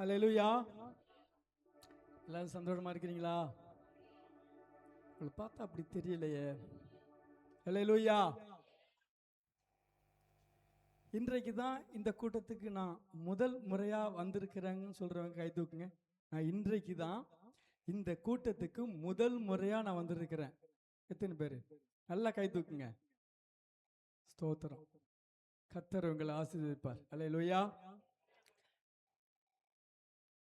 அல்லேலூயா. எல்லாரும் சந்தோஷமா இருக்கிறீங்களா? உங்களை பார்த்தா அப்படி தெரியலையே. அல்லேலூயா. இன்றைக்கு தான் இந்த கூட்டத்துக்கு நான் முதல் முறையா வந்திருக்கிறேங்கன்னு சொல்றவங்க கை தூக்குங்க. நான் இன்றைக்கு தான் இந்த கூட்டத்துக்கு முதல் முறையா நான் வந்திருக்கிறேன். எத்தனை பேர்? நல்லா கை தூக்குங்க. ஸ்தோத்திரம். கர்த்தர் உங்களை ஆசீர்வதிப்பார். அல்லேலூயா.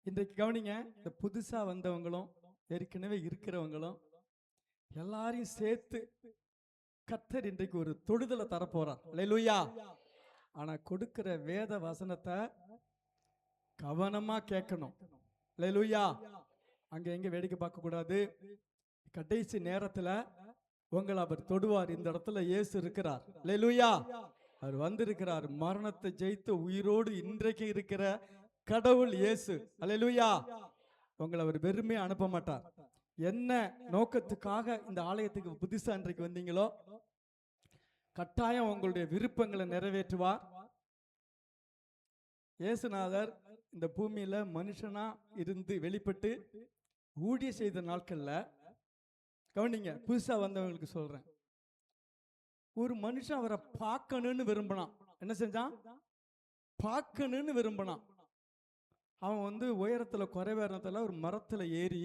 இன்றைக்கு கவனிங்க, இந்த புதுசா வந்தவங்களும் ஏற்கனவே இருக்கிறவங்களும் எல்லாரையும் சேர்த்து கர்த்தர் இன்றைக்கு ஒரு தொடுதலை தரப்போறார். அல்லேலூயா. ஆனா கொடுக்கிற வேத வசனத்தை கவனமா கேட்கணும். அல்லேலூயா. அங்க எங்க வேடிக்கை பார்க்க கூடாது. கடைசி நேரத்துல உங்களை அவர் தொடுவார். இந்த இடத்துல இயேசு இருக்கிறார். அல்லேலூயா. அவர் வந்திருக்கிறார். மரணத்தை ஜெயித்து உயிரோடு இன்றைக்கு இருக்கிற கடவுள் இயேசு. அல்லேலூயா. உங்களை அவர் வெறுமையா அனுப்ப மாட்டார். என்ன நோக்கத்துக்காக இந்த ஆலயத்துக்கு புதுசா இன்றைக்கு வந்தீங்களோ கட்டாயம் உங்களுடைய விருப்பங்களை நிறைவேற்றுவார். இயேசுநாதர் இந்த பூமியில மனுஷனா இருந்து வெளிப்பட்டு ஊழிய செய்த நாட்கள்ல கவனிங்க, புதுசா வந்தவங்களுக்கு சொல்றேன், ஒரு மனுஷன் அவரை பார்க்கணும்னு விரும்பினான். என்ன செஞ்சான்? பார்க்கணும்னு விரும்பினான். அவன் உயரத்துல குறைவேறத்துல ஒரு மரத்துல ஏறி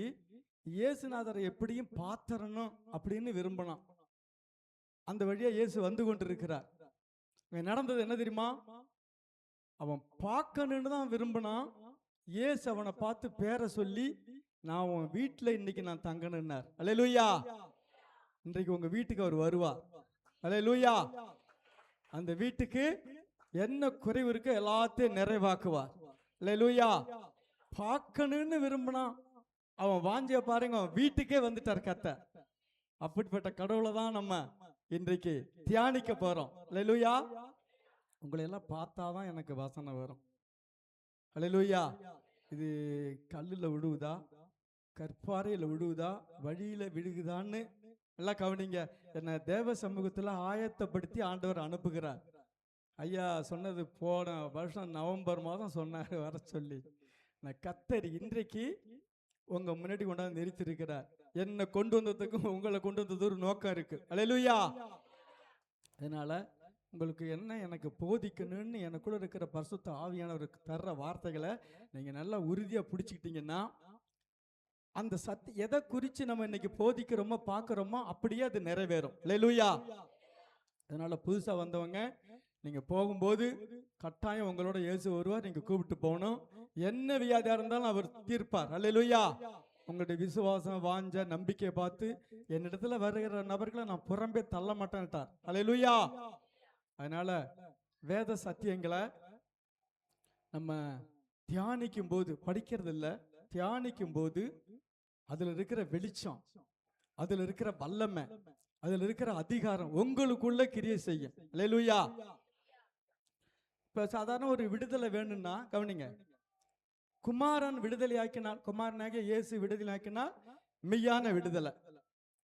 இயேசுநாதரை எப்படியும் பார்த்தரணும் அப்படின்னு விரும்பினான். அந்த வழியா இயேசு வந்து கொண்டிருக்கிறார். நடந்தது என்ன தெரியுமா? அவன் பார்க்கணும்னு தான் விரும்பினான். இயேசு அவனை பார்த்து பேரை சொல்லி, நான் உன் வீட்டுல இன்னைக்கு நான் தங்கணும்னார். அல்லேலூயா. இன்றைக்கு உங்க வீட்டுக்கு அவர் வருவார். அல்லேலூயா. அந்த வீட்டுக்கு என்ன குறைவு இருக்கோ எல்லாத்தையும் நிறைவாக்குவார். அல்லேலூயா. பார்க்கணும்னு விரும்பினான். அவன் வாஞ்சிய பாருங்க, அவன் வீட்டுக்கே வந்துட்டார் கர்த்தர். அப்படிப்பட்ட கடவுளை தான் நம்ம இன்றைக்கு தியானிக்க போறோம். அல்லேலூயா. உங்களை எல்லாம் பார்த்தாதான் எனக்கு வாசனை வரும். அல்லேலூயா. இது கல்லுல விழுவுதா, கற்பாறையில விழுவுதா, வழியில விழுகுதான்னு எல்லாம் கவனிங்க. என்ன தேவ சமூகத்துல ஆயத்தப்படுத்தி ஆண்டவர் அனுப்புகிறார். ஐயா சொன்னது போன வருஷம் நவம்பர் மாதம் சொன்னார் வர சொல்லி. நான் கர்த்தர் இன்றைக்கு உங்க முன்னாடி கொண்டாந்து நிறுத்திருக்கிறார். என்ன கொண்டு வந்ததுக்கும் உங்களை கொண்டு வந்தது ஒரு நோக்கம் இருக்கு. அல்லேலூயா. அதனால உங்களுக்கு என்ன எனக்கு போதிக்கணும்னு எனக்குள்ள இருக்கிற பரிசுத்த ஆவியானவருக்கு தர்ற வார்த்தைகளை நீங்க நல்லா உறுதியா பிடிச்சிக்கிட்டீங்கன்னா அந்த எதை குறித்து நம்ம இன்னைக்கு போதிக்கிறோமோ பார்க்கிறோமோ அப்படியே அது நிறைவேறும். அல்லேலூயா. அதனால புதுசா வந்தவங்க நீங்க போகும்போது கட்டாயம் உங்களோட இயேசு வருவார். நீங்க கூப்பிட்டு போகணும். என்ன வியாதியா இருந்தாலும் அவர் தீர்ப்பார். அல்லேலூயா. உங்களுடைய விசுவாசம், வாஞ்ச, நம்பிக்கையை பார்த்து என்னிடத்துல வருகிற நபர்களை நான் புறம்பே தள்ள மாட்டேன்ட்டார். அல்லேலூயா. அதனால வேத சத்தியங்களை நம்ம தியானிக்கும் போது, படிக்கிறது இல்லை, தியானிக்கும் போது அதுல இருக்கிற வெளிச்சம், அதுல இருக்கிற வல்லமை, அதுல இருக்கிற அதிகாரம் உங்களுக்குள்ள கிரியை செய்யும். அல்லேலூயா. இப்ப சாதாரண ஒரு விடுதலை வேணும்னா கவனிங்க, குமாரன் விடுதலை ஆக்கினால், குமாரனாக இயேசு விடுதலை ஆக்கினால் மெய்யான விடுதலை.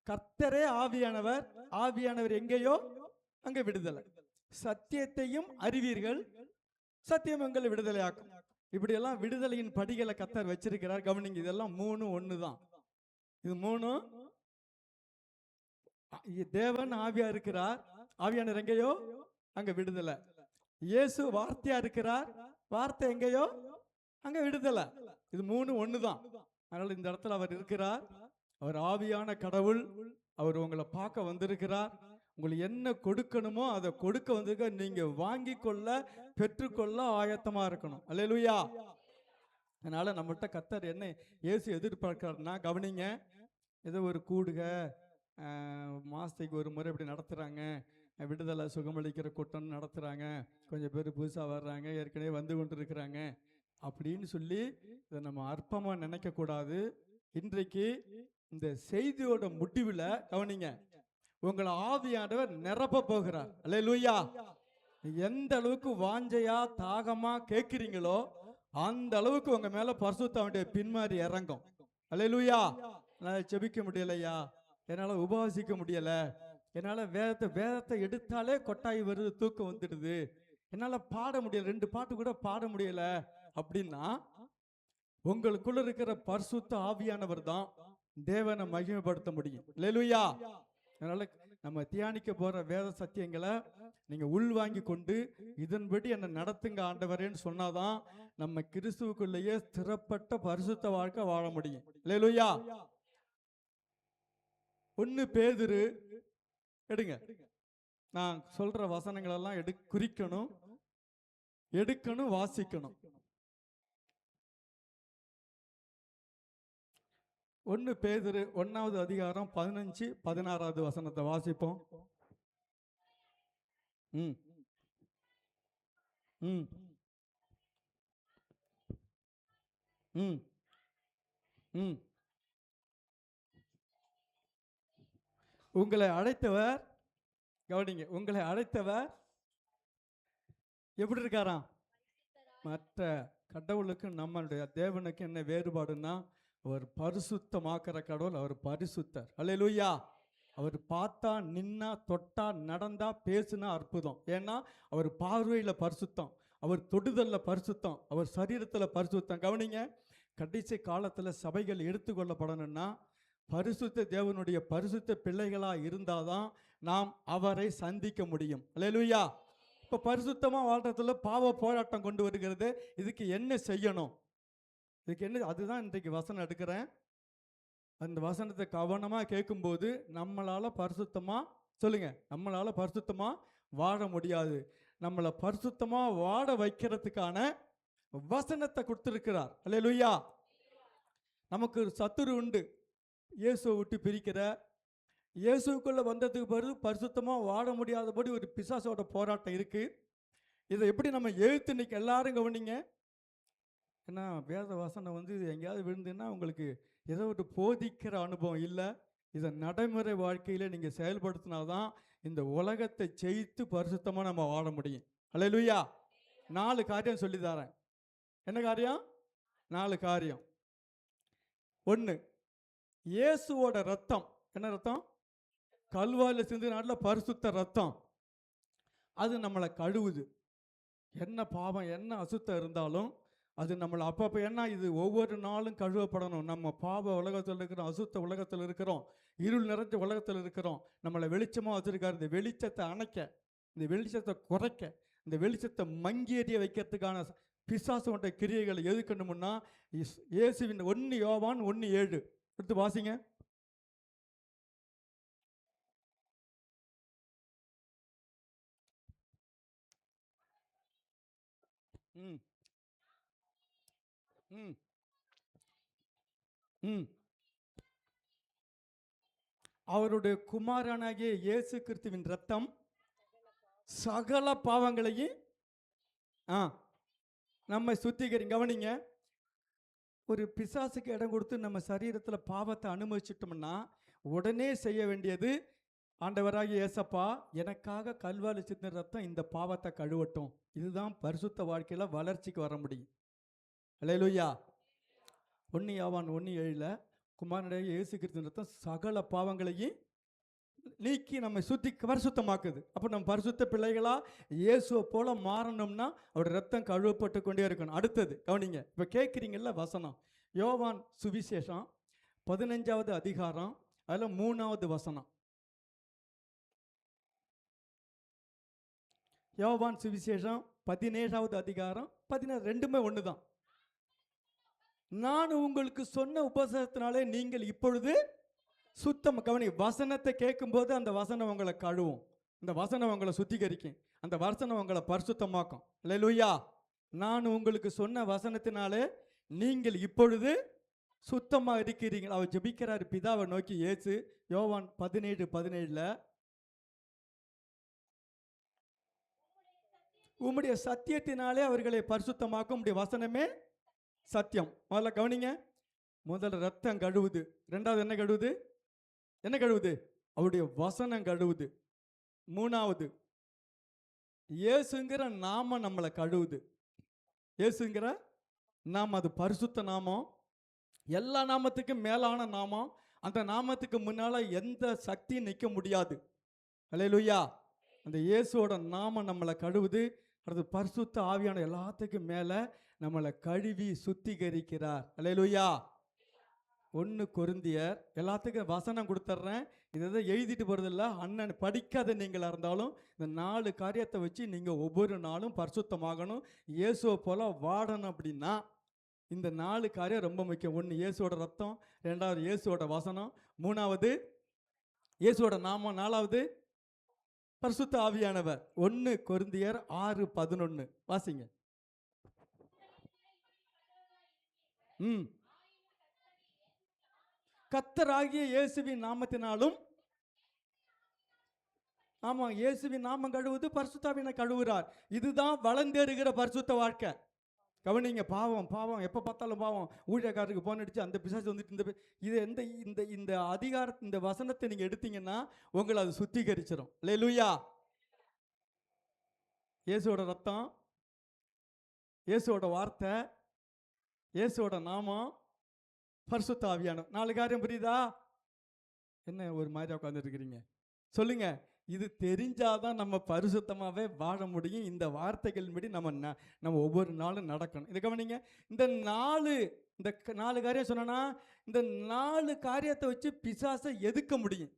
கர்த்தரே ஆவியானவர், ஆவியானவர் எங்கேயோ அங்க விடுதலை. சத்தியத்தையும் அறிவீர்கள், சத்தியம் உங்களை விடுதலை ஆக்கும். இப்படி எல்லாம் விடுதலையின் படிகளை கர்த்தர் வச்சிருக்கிறார். கவனிங்க, இதெல்லாம் மூணு ஒண்ணுதான். இது மூணு தேவன் ஆவியா இருக்கிறார், ஆவியானவர் எங்கேயோ அங்க விடுதலை. இயேசு வார்த்தையா இருக்கிறார், வார்த்தை எங்கேயோ அங்க விடுதலை. இது மூணு ஒண்ணுதான். அதனால இந்த இடத்துல அவர் இருக்கிறார். அவர் ஆவியான கடவுள். அவர் உங்களை பார்க்க வந்திருக்கிறார். உங்களுக்கு என்ன கொடுக்கணுமோ அதை கொடுக்க வந்திருக்க. நீங்க வாங்கி கொள்ள, பெற்றுக்கொள்ள ஆயத்தமா இருக்கணும். அல்லேலூயா. அதனால நம்மகிட்ட கர்த்தர் என்ன இயேசு எதிர்பார்க்கிறார்னா கவனிங்க, ஏதோ ஒரு கூடுக மாசத்துக்கு ஒரு முறை இப்படி நடத்துறாங்க, விடுதலை சுகமளிக்கிற கூட்டம் நடத்துறாங்க, கொஞ்சம் பேர் புதுசா வர்றாங்க, ஏற்கனவே வந்து கொண்டு இருக்கிறாங்க அப்படின்னு சொல்லி இதை நம்ம அற்பமா நினைக்க கூடாது. இன்றைக்கு இந்த செய்தியோட முடிவுல கவனிங்க, உங்களை ஆவியானவர் நிரப்ப போகிறார். அல்லேலூயா. எந்த அளவுக்கு வாஞ்சையா தாகமா கேட்கிறீங்களோ அந்த அளவுக்கு உங்க மேல பரிசுத்தமுடைய பின்மாறி இறங்கும். அல்லேலூயா. என்னால செபிக்க முடியலையா, என்னால உபவாசிக்க முடியல, என்னால வேதத்தை எடுத்தாலே கொட்டாய் வருது, தூக்கம் வந்துடுது, என்னால பாட முடியல, 2 பாட்டு கூட பாட முடியல அப்படின்னா உங்களுக்குள்ள இருக்கிற பரிசுத்த ஆவியானவர் தான் தேவனை மகிமைப்படுத்த முடியும். அல்லேலூயா. அதனால நம்ம தியானிக்க போற வேத சத்தியங்களை நீங்க உள்வாங்கி கொண்டு இதன்படி என்ன நடத்துங்க ஆண்டவரேன்னு சொன்னாதான் நம்ம கிறிஸ்துவுக்குள்ளேயே ஸ்திரப்பட்ட பரிசுத்த வாழ்க்கை வாழ முடியும். அல்லேலூயா. 1 பேதுரு எடுங்க. நான் சொல்ற வசனங்கள் எல்லாம் குறிக்கணும், எடுக்கணும், வாசிக்கணும். 1 பேதுரு 1வது அதிகாரம் 15, 16வது வசனத்தை வாசிப்போம். ம் ம் ம் ம் உங்களை அழைத்தவர், கவனிங்க, உங்களை அழைத்தவர் எப்படி இருக்காராம்? மற்ற கடவுளுக்கு நம்மளுடைய தேவனுக்கு என்ன வேறுபாடுன்னா, அவர் பரிசுத்தமாக்குற கடவுள், அவர் பரிசுத்தர். அல்லேலூயா. அவர் பார்த்தா, நின்னா, தொட்டா, நடந்தா, பேசுனா அற்புதம். ஏன்னா அவர் பார்வையில் பரிசுத்தம், அவர் தொடுதல்ல பரிசுத்தம், அவர் சரீரத்தில் பரிசுத்தம். கவனிங்க, கடைசி காலத்தில் சபைகள் எடுத்துக்கொள்ளப்படணும்னா பரிசுத்த தேவனுடைய பரிசுத்த பிள்ளைகளாக இருந்தாதான் நாம் அவரை சந்திக்க முடியும். அல்லேலூயா. இப்போ பரிசுத்தமாக வாழ்றதுல பாவ போராட்டம் கொண்டு வருகிறது. இதுக்கு என்ன செய்யணும்? இதுக்கு என்ன? அதுதான் இன்றைக்கு வசனம் எடுக்கிறேன். அந்த வசனத்தை கவனமாக கேட்கும்போது நம்மளால் பரிசுத்தமாக, சொல்லுங்க, நம்மளால் பரிசுத்தமாக வாழ முடியாது. நம்மளை பரிசுத்தமாக வாழ வைக்கிறதுக்கான வசனத்தை கொடுத்துருக்கிறார். அல்லேலூயா. நமக்கு ஒரு சத்துரு உண்டு, இயேசுவை விட்டு பிரிக்கிற. இயேசுக்குள்ளே வந்ததுக்கு பிறகு பரிசுத்தமாக வாழ முடியாதபடி ஒரு பிசாசோட போராட்டம் இருக்குது. இதை எப்படி நம்ம எழுத்து இன்னைக்கு எல்லாரும் கவனிங்க. ஏன்னா வேத வசனம் எங்கேயாவது விழுந்துன்னா உங்களுக்கு ஏதோ ஒரு போதிக்கிற அனுபவம் இல்லை. இதை நடைமுறை வாழ்க்கையில் நீங்கள் செயல்படுத்தினாதான் இந்த உலகத்தை ஜெயித்து பரிசுத்தமாக நம்ம வாழ முடியும். அல்லேலூயா. 4 காரியம் சொல்லி தரேன். என்ன காரியம்? 4 காரியம். 1, இயேசுவோட ரத்தம். என்ன ரத்தம்? கல்வாரியில் சிந்தின நாட்டில் பரிசுத்த ரத்தம். அது நம்மளை கழுவுது. என்ன பாவம், என்ன அசுத்தம் இருந்தாலும் அது நம்மளை அப்பப்போ, ஏன்னா இது ஒவ்வொரு நாளும் கழுவப்படணும். நம்ம பாவ உலகத்தில் இருக்கிறோம், அசுத்த உலகத்தில் இருக்கிறோம், இருள் நிறைஞ்ச உலகத்தில் இருக்கிறோம். நம்மளை வெளிச்சமாக வச்சுருக்காரு. இந்த வெளிச்சத்தை அணைக்க, இந்த வெளிச்சத்தை குறைக்க, இந்த வெளிச்சத்தை மங்கியறிய வைக்கிறதுக்கான பிசாசுடைய கிரியைகளை எதுக்கணும்னா இயேசுவின் 1 யோவான் 1:7 எடுத்து வாசிங்க. ம் ம் ம் அவருடைய குமாரனாகிய இயேசு கிறிஸ்துவின் ரத்தம் சகல பாவங்களையும் நம்மை சுத்திகரிங்க. கவனிங்க, ஒரு பிசாசுக்கு இடம் கொடுத்து நம்ம சரீரத்தில் பாவத்தை அனுமதிச்சிட்டோம்னா உடனே செய்ய வேண்டியது, ஆண்டவராகிய இயேசப்பா எனக்காக கல்வாரி சிந்தின ரத்தம் இந்த பாவத்தை கழுவட்டும். இதுதான் பரிசுத்த வாழ்க்கையில் வளர்ச்சிக்கு வர முடியும். அல்லேலூயா. 1 யோவான் 1:7 குமாரனுடைய இயேசு கிறிஸ்துவின் ரத்தம் சகல பாவங்களையும் நீக்கி நம்மை பரிசுத்தமாக்குது. அப்போ நம்ம பரிசுத்த பிள்ளைகளா இயேசுவை போல மாறணும்னா அவருடைய ரத்தம் கழுவப்பட்டு கொண்டே இருக்கணும். அடுத்தது கவனிங்க, இப்போ கேட்குறீங்கல்ல வசனம், யோவான் சுவிசேஷம் 15வது அதிகாரம் அதில் 3வது வசனம். யோவான் சுவிசேஷம் 17வது அதிகாரம் 16, ரெண்டுமே ஒன்று தான். நான் உங்களுக்கு சொன்ன உபதேசத்தினாலே நீங்கள் இப்பொழுது சுத்தம். கவனி, வசனத்தை கேட்கும்போது அந்த வசனம் உங்களை கழுவும், அந்த வசனம் உங்களை சுத்திகரிக்கும், அந்த வசனம் உங்களை பரிசுத்தமாக்கும். அல்லேலூயா. நான் உங்களுக்கு சொன்ன வசனத்தினாலே நீங்கள் இப்பொழுது சுத்தமாக இருக்கிறீர்கள். அவர் ஜெபிக்கிறார் பிதாவை நோக்கி இயேசு. யோவான் 17:17 உம்முடைய சத்தியத்தினாலே அவர்களை பரிசுத்தமாக்கும், உம்முடைய வசனமே சத்தியம். முதல்ல கவனிங்க, முதல்ல ரத்தம் கழுவுது. 2வது என்ன கழுவுது? என்ன கழுவுது? அவருடைய வசனம் கழுவுது. 3வது இயேசுங்கிற நாமம் நம்மளை கழுவுது. இயேசுங்கிற நாமம், அது பரிசுத்த நாமம், எல்லா நாமத்துக்கும் மேலான நாமம். அந்த நாமத்துக்கு முன்னால எந்த சக்தியும் நிற்க முடியாது. அல்லேலூயா. அந்த இயேசுவோட நாமம் நம்மளை கழுவுது. அடுத்து பரிசுத்த ஆவியான எல்லாத்துக்கும் மேலே நம்மளை கழுவி சுத்திகரிக்கிறார். அல்லேலூயா. 1 கொரிந்தியர் எல்லாத்துக்கும் வசனம் கொடுத்துட்றேன். இதை எழுதிட்டு போகிறதில்ல. அண்ணன் படிக்காத நீங்களாக இருந்தாலும் இந்த 4 காரியத்தை வச்சு நீங்கள் ஒவ்வொரு நாளும் பரிசுத்தமாகணும், இயேசுவை போல வாடணும். அப்படின்னா இந்த 4 காரியம் ரொம்ப முக்கியம். 1 இயேசுவோட ரத்தம், 2வது இயேசுவோட வசனம், 3வது இயேசுவோட நாமம், 4வது பரிசுத்த ஆவியானவர். 1 கொரிந்தியர் 6:11 வாசிங்க. கர்த்தராகிய இயேசுவின் நாமத்தினாலும், ஆமா, இயேசுவின் நாமம் கழுவுது, பரிசுத்தாவினை கழுவுறார். இதுதான் வளர்ந்தேறுகிற பரிசுத்த வாழ்க்கை. கவனிங்க. பாவம் பாவம் எப்போ பார்த்தாலும் பாவம். ஊழியக்காரருக்கு போன் அடிச்சு அந்த பிசாசு வந்துட்டு இது இந்த இந்த இந்த அதிகார இந்த வசனத்தை நீங்கள் எடுத்தீங்கன்னா உங்களை அது சுத்திகரிச்சிடும். அல்லேலூயா. இயேசுவோட ரத்தம், இயேசுவோட வார்த்தை, இயேசுவோட நாமம், பரிசுத்த ஆவியானவர். 4 காரியம் புரியுதா? என்ன ஒரு மாதிரி உட்காந்துட்டு இருக்கிறீங்க? சொல்லுங்க. இது தெரிஞ்சாதான் நம்ம பரிசுத்தமாகவே வாழ முடியும். இந்த வார்த்தைகளின்படி நம்ம ஒவ்வொரு நாளும் நடக்கணும். இதை கவனிங்க. இந்த 4 காரியம் சொன்னா இந்த 4 காரியத்தை வச்சு பிசாசை எதுக்க முடியும்.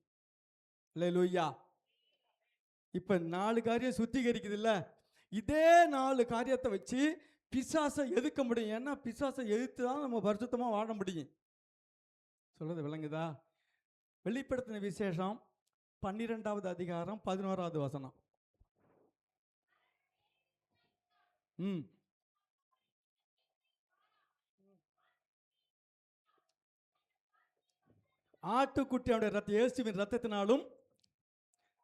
அல்லேலூயா. இப்போ 4 காரியம் சுத்திகரிக்குது இல்லை? இதே 4 காரியத்தை வச்சு பிசாசை எதுக்க முடியும். ஏன்னா பிசாசை எதிர்த்து தான் நம்ம பரிசுத்தமாக வாழ முடியும். சொல்றது விளங்குதா? வெளிப்படுத்தின விசேஷம் 12வது அதிகாரம் 11வது வசனம். ஆட்டுக்குட்டியோட ரத்த இயேசுவின் ரத்தத்தினாலும்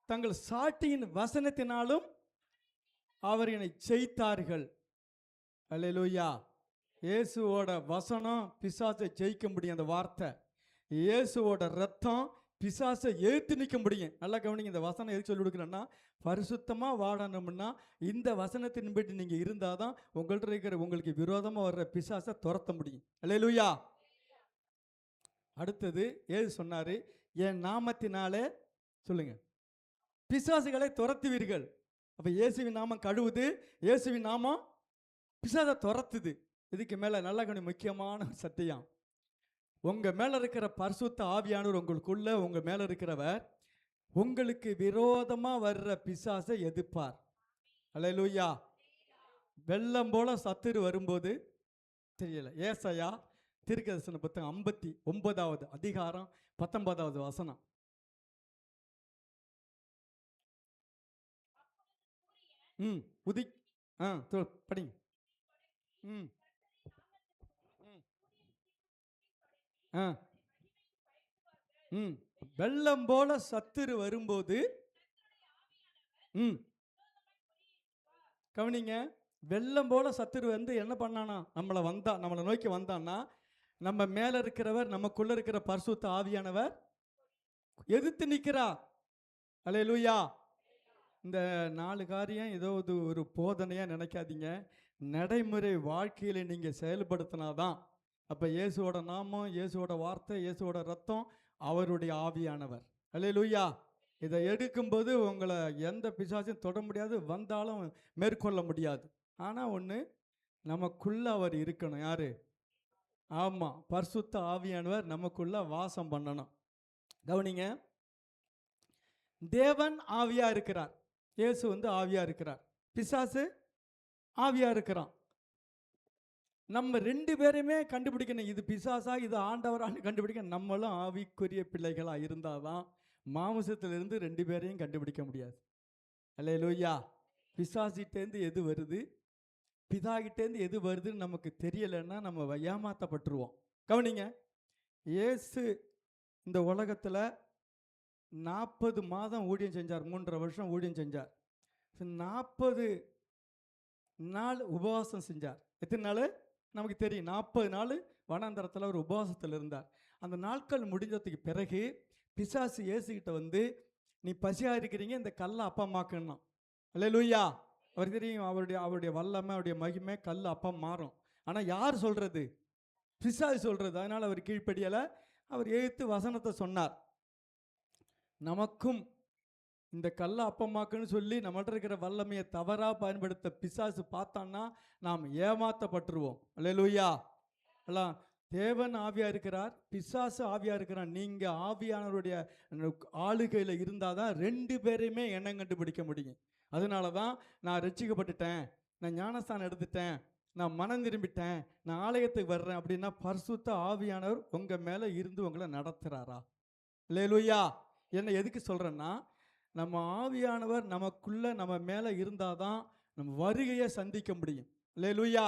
தங்கள் சாட்சியின் வசனத்தினாலும் அவர் என்னை ஜெயித்தார்கள். அல்லேலூயா. இயேசுவோட வசனம் பிசாசை ஜெயிக்க முடியும். அந்த வார்த்தை இயேசுவோட ரத்தம் பிசாசை எழுத்து நிற்க முடியும். நல்லா கவனிங்க. இந்த வசனம் எதுக்கு சொல்லி கொடுக்குறேன்னா, பரிசுத்தமாக வாழணும்னா இந்த வசனத்தின்படி நீங்கள் இருந்தால் தான் உங்கள்கிட்ட இருக்கிற உங்களுக்கு விரோதமாக வர்ற பிசாசை துரத்த முடியும். அல்லேலூயா. அடுத்தது ஏது சொன்னார்? என் நாமத்தினாலே சொல்லுங்க பிசாசுகளை துரத்துவீர்கள். அப்போ இயேசுவின் நாமம் கழுவுது, இயேசுவின் நாமம் பிசாசை துரத்துது. இதுக்கு மேலே நல்லா கவனி, முக்கியமான சத்தியம். உங்கள் மேலே இருக்கிற பரிசுத்த ஆவியானவர் உங்களுக்குள்ள உங்கள் மேலே இருக்கிறவர் உங்களுக்கு விரோதமாக வர்ற பிசாசை எதிர்ப்பார். அல்லேலூயா. வெள்ளம் போல சத்துரு வரும்போது தெரியல. ஏசாயா தீர்க்கதரிசன புத்தகம் 59வது அதிகாரம் 19வது வசனம். படிங்க. வெள்ளம் போல சத்துரு வரும்போது கவனிங்க. வெள்ளம் போல சத்துரு வந்து என்ன பண்ணானா, நம்மளை நோக்கி வந்தான்னா நம்ம மேல இருக்கிறவர், நமக்குள்ள இருக்கிற பரிசுத்த ஆவியானவர் எதிர்த்து நிற்கிறா. அல்லேலூயா. இந்த 4 காரியம் ஏதோ ஒரு போதனையா நினைக்காதீங்க. நடைமுறை வாழ்க்கையில நீங்க செயல்படுத்தினாதான். அப்ப இயேசுவோட நாமம், இயேசுவோட வார்த்தை, இயேசுவோட ரத்தம், அவருடைய ஆவியானவர். அல்லேலூயா. இதை எடுக்கும்போது உங்களை எந்த பிசாசையும் தொட முடியாது, வந்தாலும் மேற்கொள்ள முடியாது. ஆனால் ஒன்று, நமக்குள்ள அவர் இருக்கணும். யாரு? ஆமாம், பரிசுத்த ஆவியானவர் நமக்குள்ள வாசம் பண்ணணும். கவனிங்க. தேவன் ஆவியா இருக்கிறார், இயேசு வந்து ஆவியா இருக்கிறார், பிசாசு ஆவியா இருக்கிறான். நம்ம 2 பேருமே கண்டுபிடிக்கணும், இது பிசாசா இது ஆண்டவரான்னு கண்டுபிடிக்க. நம்மளும் ஆவிக்குரிய பிள்ளைகளாக இருந்தாதான் மாமிசத்திலிருந்து 2 பேரையும் கண்டுபிடிக்க முடியாது. அல்லேலூயா. பிசாசிட்டேருந்து எது வருது, பிதாகிட்டேருந்து எது வருதுன்னு நமக்கு தெரியலைன்னா நம்ம ஏமாற்றப்பட்டுருவோம். கவனிங்க. இயேசு இந்த உலகத்தில் 40 மாதம் ஊழியம் செஞ்சார், 3.5 வருஷம் ஊழியம் செஞ்சார். 40 நாள் உபவாசம் செஞ்சார். எத்தனை நாள் நமக்கு தெரியும்? 40 நாள் வனாந்தரத்தில் ஒரு உபவாசத்தில் இருந்தார். அந்த நாட்கள் முடிஞ்சதுக்கு பிறகு பிசாசு இயேசுகிட்ட வந்து, நீ பசியாக இருக்கிறீங்க, இந்த கல்லை அப்பமாக்கணும். அல்லேலூயா. அவர் தெரியும், அவருடைய வல்லமை, அவருடைய மகிமை, கல் அப்பம் மாறும். ஆனால் யார் சொல்கிறது? பிசாசு சொல்கிறது. அதனால் அவர் கீழ்ப்படியலை. அவர் எழுத்து வசனத்தை சொன்னார். நமக்கும் இந்த கல்லை அப்பமாக்குன்னு சொல்லி நம்மள்ட்ட இருக்கிற வல்லமையை தவறாக பயன்படுத்த பிசாசு பார்த்தான்னா நாம் ஏமாற்றப்பட்டுருவோம். அல்லேலூயா. எல்லாம் தேவன் ஆவியாக இருக்கிறார், பிசாசு ஆவியாக இருக்கிறார். நீங்கள் ஆவியானவருடைய ஆளுகையில் இருந்தால் தான் 2 பேரையுமே எண்ணம் கண்டுபிடிக்க முடியும். அதனால தான் நான் ரட்சிக்கப்பட்டுட்டேன், நான் ஞானஸ்தானம் எடுத்துட்டேன், நான் மனம் திரும்பிட்டேன், நான் ஆலயத்துக்கு வர்றேன் அப்படின்னா பரிசுத்த ஆவியானவர் உங்கள் மேலே இருந்து உங்களை நடத்துகிறாரா? அல்லேலூயா. என்ன எதுக்கு சொல்கிறேன்னா, நம்ம ஆவியானவர் நமக்குள்ளே நம்ம மேலே இருந்தால் தான் நம்ம வருகையை சந்திக்க முடியும். அல்லேலூயா.